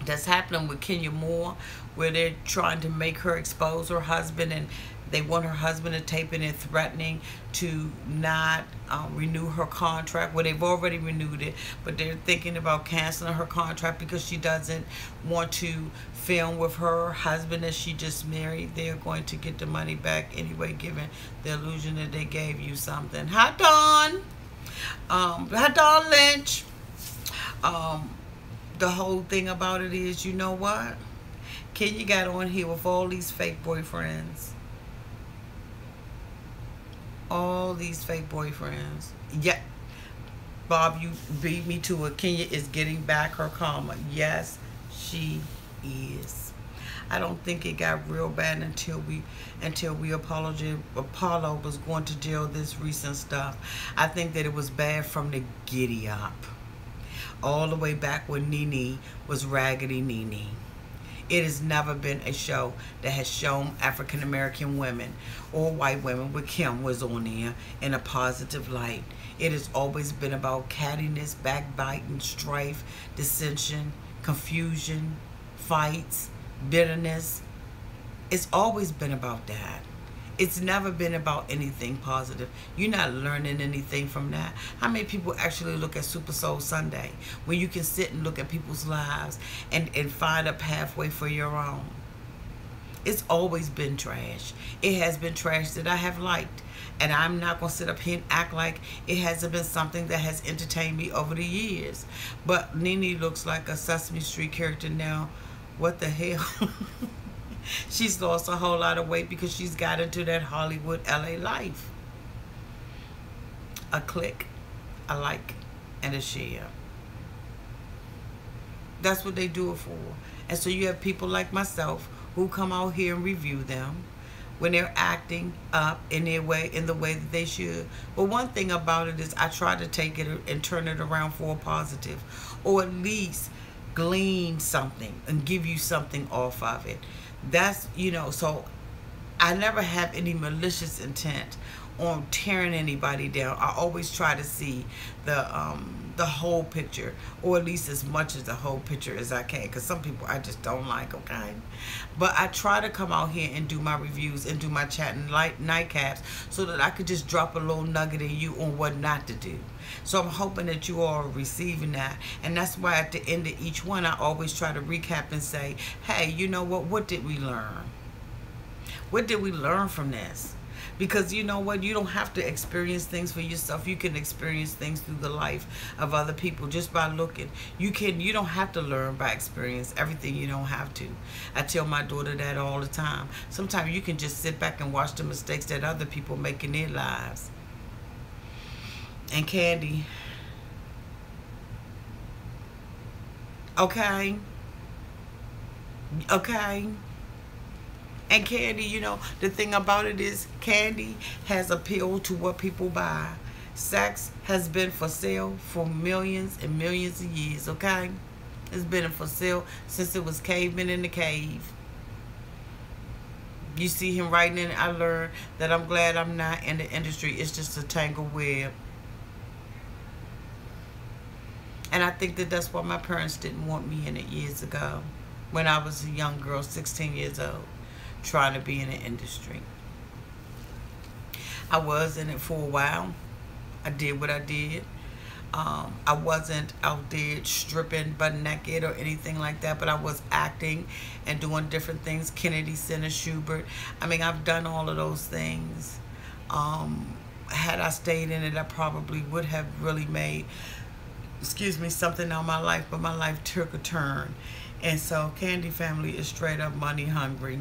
that's happening with Kenya Moore, where they're trying to make her expose her husband, and they want her husband to tape it and threatening to not renew her contract. Well, they've already renewed it, but they're thinking about canceling her contract because she doesn't want to film with her husband that she just married. They're going to get the money back anyway, given the illusion that they gave you something. Hi, Dawn. Hi, Dawn Lynch. The whole thing about it is, you know what? Kenya got on here with all these fake boyfriends. All these fake boyfriends. Yeah. Bob, you beat me to it. Kenya is getting back her karma. Yes, she is. I don't think it got real bad until Apollo was going to jail, this recent stuff. I think that it was bad from the giddy up. All the way back when Nene was Raggedy Nene. It has never been a show that has shown African American women or white women, with Kim was on there, in a positive light. It has always been about cattiness, backbiting, strife, dissension, confusion, fights, bitterness. It's always been about that. It's never been about anything positive. You're not learning anything from that. How many people actually look at Super Soul Sunday, when you can sit and look at people's lives and find a pathway for your own? It's always been trash. It has been trash that I have liked. And I'm not going to sit up here and act like it hasn't been something that has entertained me over the years. But Nene looks like a Sesame Street character now. What the hell? She's lost a whole lot of weight because she's got into that Hollywood LA life. A click, a like, and a share. That's what they do it for. And so you have people like myself who come out here and review them when they're acting up in the way that they should. But one thing about it is I try to take it and turn it around for a positive, or at least glean something and give you something off of it. That's, you know, so I never have any malicious intent on tearing anybody down. I always try to see the whole picture, or at least as much as the whole picture as I can, because some people I just don't like, okay? But I try to come out here and do my reviews and do my chat and nightcaps so that I could just drop a little nugget in you on what not to do. So I'm hoping that you all are receiving that. And that's why at the end of each one, I always try to recap and say, hey, you know what did we learn? What did we learn from this? Because you know what? You don't have to experience things for yourself. You can experience things through the life of other people just by looking. You don't have to learn by experience everything. You don't have to. I tell my daughter that all the time. Sometimes you can just sit back and watch the mistakes that other people make in their lives. and Candy. Okay. Okay. And Candy, you know, the thing about it is Candy has appealed to what people buy. Sex has been for sale for millions and millions of years, okay? It's been for sale since it was cavemen in the cave. You see him writing in, I learned that I'm glad I'm not in the industry. It's just a tangled web. And I think that that's why my parents didn't want me in it years ago. When I was a young girl, 16 years old, trying to be in the industry. I was in it for a while. I did what I did. I wasn't out there stripping butt naked or anything like that, but I was acting and doing different things. Kennedy Center, Schubert. I mean, I've done all of those things. Had I stayed in it, I probably would have really made, excuse me, something out of my life, but my life took a turn. And so Candy family is straight up money hungry.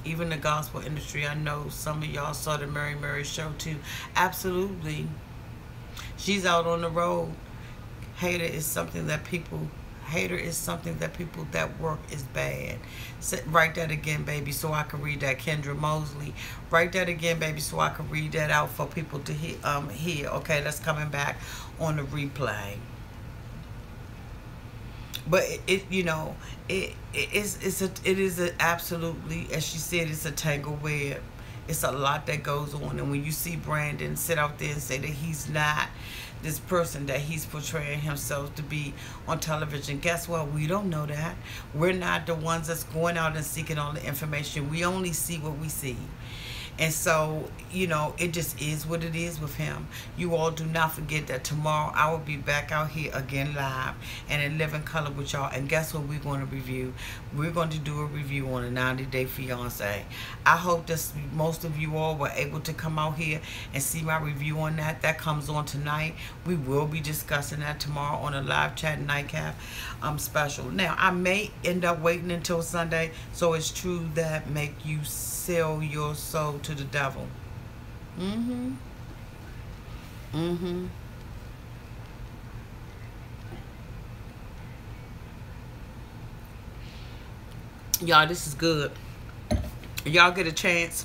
Even the gospel industry, I know some of y'all saw the Mary Mary show too. Absolutely. She's out on the road. Hater is something that people that work is bad. Write that again, baby, so I can read that. Kendra Mosley. Write that again, baby, so I can read that out for people to hear. Okay, that's coming back on the replay. But it is absolutely, as she said, it's a tangled web. It's a lot that goes on. And when you see Brandon sit out there and say that he's not this person that he's portraying himself to be on television, guess what? We don't know that. We're not the ones that's going out and seeking all the information. We only see what we see. And so, you know, it just is what it is with him. You all do not forget that tomorrow I will be back out here again live and in living color with y'all. And guess what we're going to review? We're going to do a review on a 90-Day Fiancé. I hope that most of you all were able to come out here and see my review on that. That comes on tonight. We will be discussing that tomorrow on a live chat Nightcap special. Now, I may end up waiting until Sunday. So it's true that make you sell your soul to the devil. Y'all, this is good. Y'all get a chance.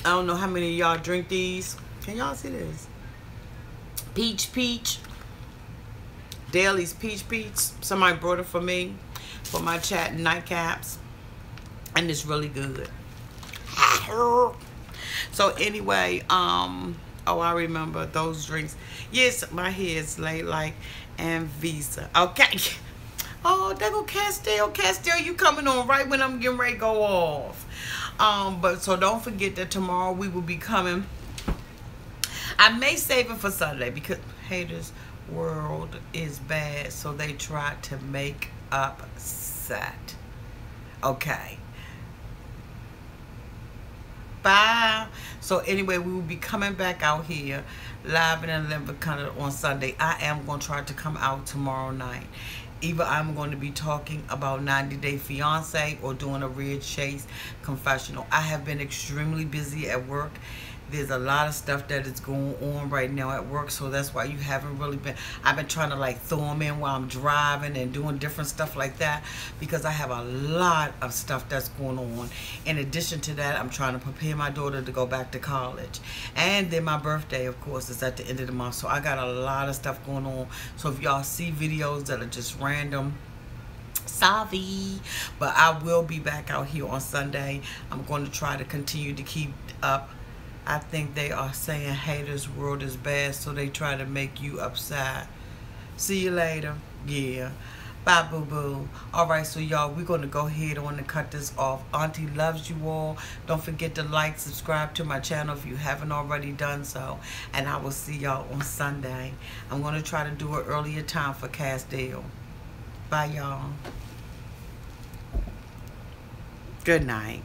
I don't know how many of y'all drink these. Can y'all see this? Peach. Daly's Peach. Somebody brought it for me for my chat Nightcaps. And it's really good. So anyway, oh, I remember those drinks. Yes, my hair's laid like and Visa. Okay. Oh, there go Castile. You coming on right when I'm getting ready to go off. But so don't forget that tomorrow we will be coming. I may save it for Sunday because haters' world is bad, so they try to make up set. Okay. Bye. So anyway, we will be coming back out here live and in living color on Sunday. I am going to try to come out tomorrow night. Either I'm going to be talking about 90-Day Fiancé or doing a Red Chase confessional. I have been extremely busy at work. There's a lot of stuff that is going on right now at work, so that's why you haven't really been. I've been trying to like throw them in while I'm driving and doing different stuff like that because I have a lot of stuff that's going on. In addition to that, I'm trying to prepare my daughter to go back to college. And then my birthday, of course, is at the end of the month, so I got a lot of stuff going on. So if y'all see videos that are just random, sorry, but I will be back out here on Sunday. I'm going to try to continue to keep up. I think they are saying haters' world is bad, so they try to make you upset. See you later. Yeah. Bye, boo-boo. All right, so y'all, we're going to go ahead on and cut this off. Auntie loves you all. Don't forget to like, subscribe to my channel if you haven't already done so. And I will see y'all on Sunday. I'm going to try to do an earlier time for Castile. Bye, y'all. Good night.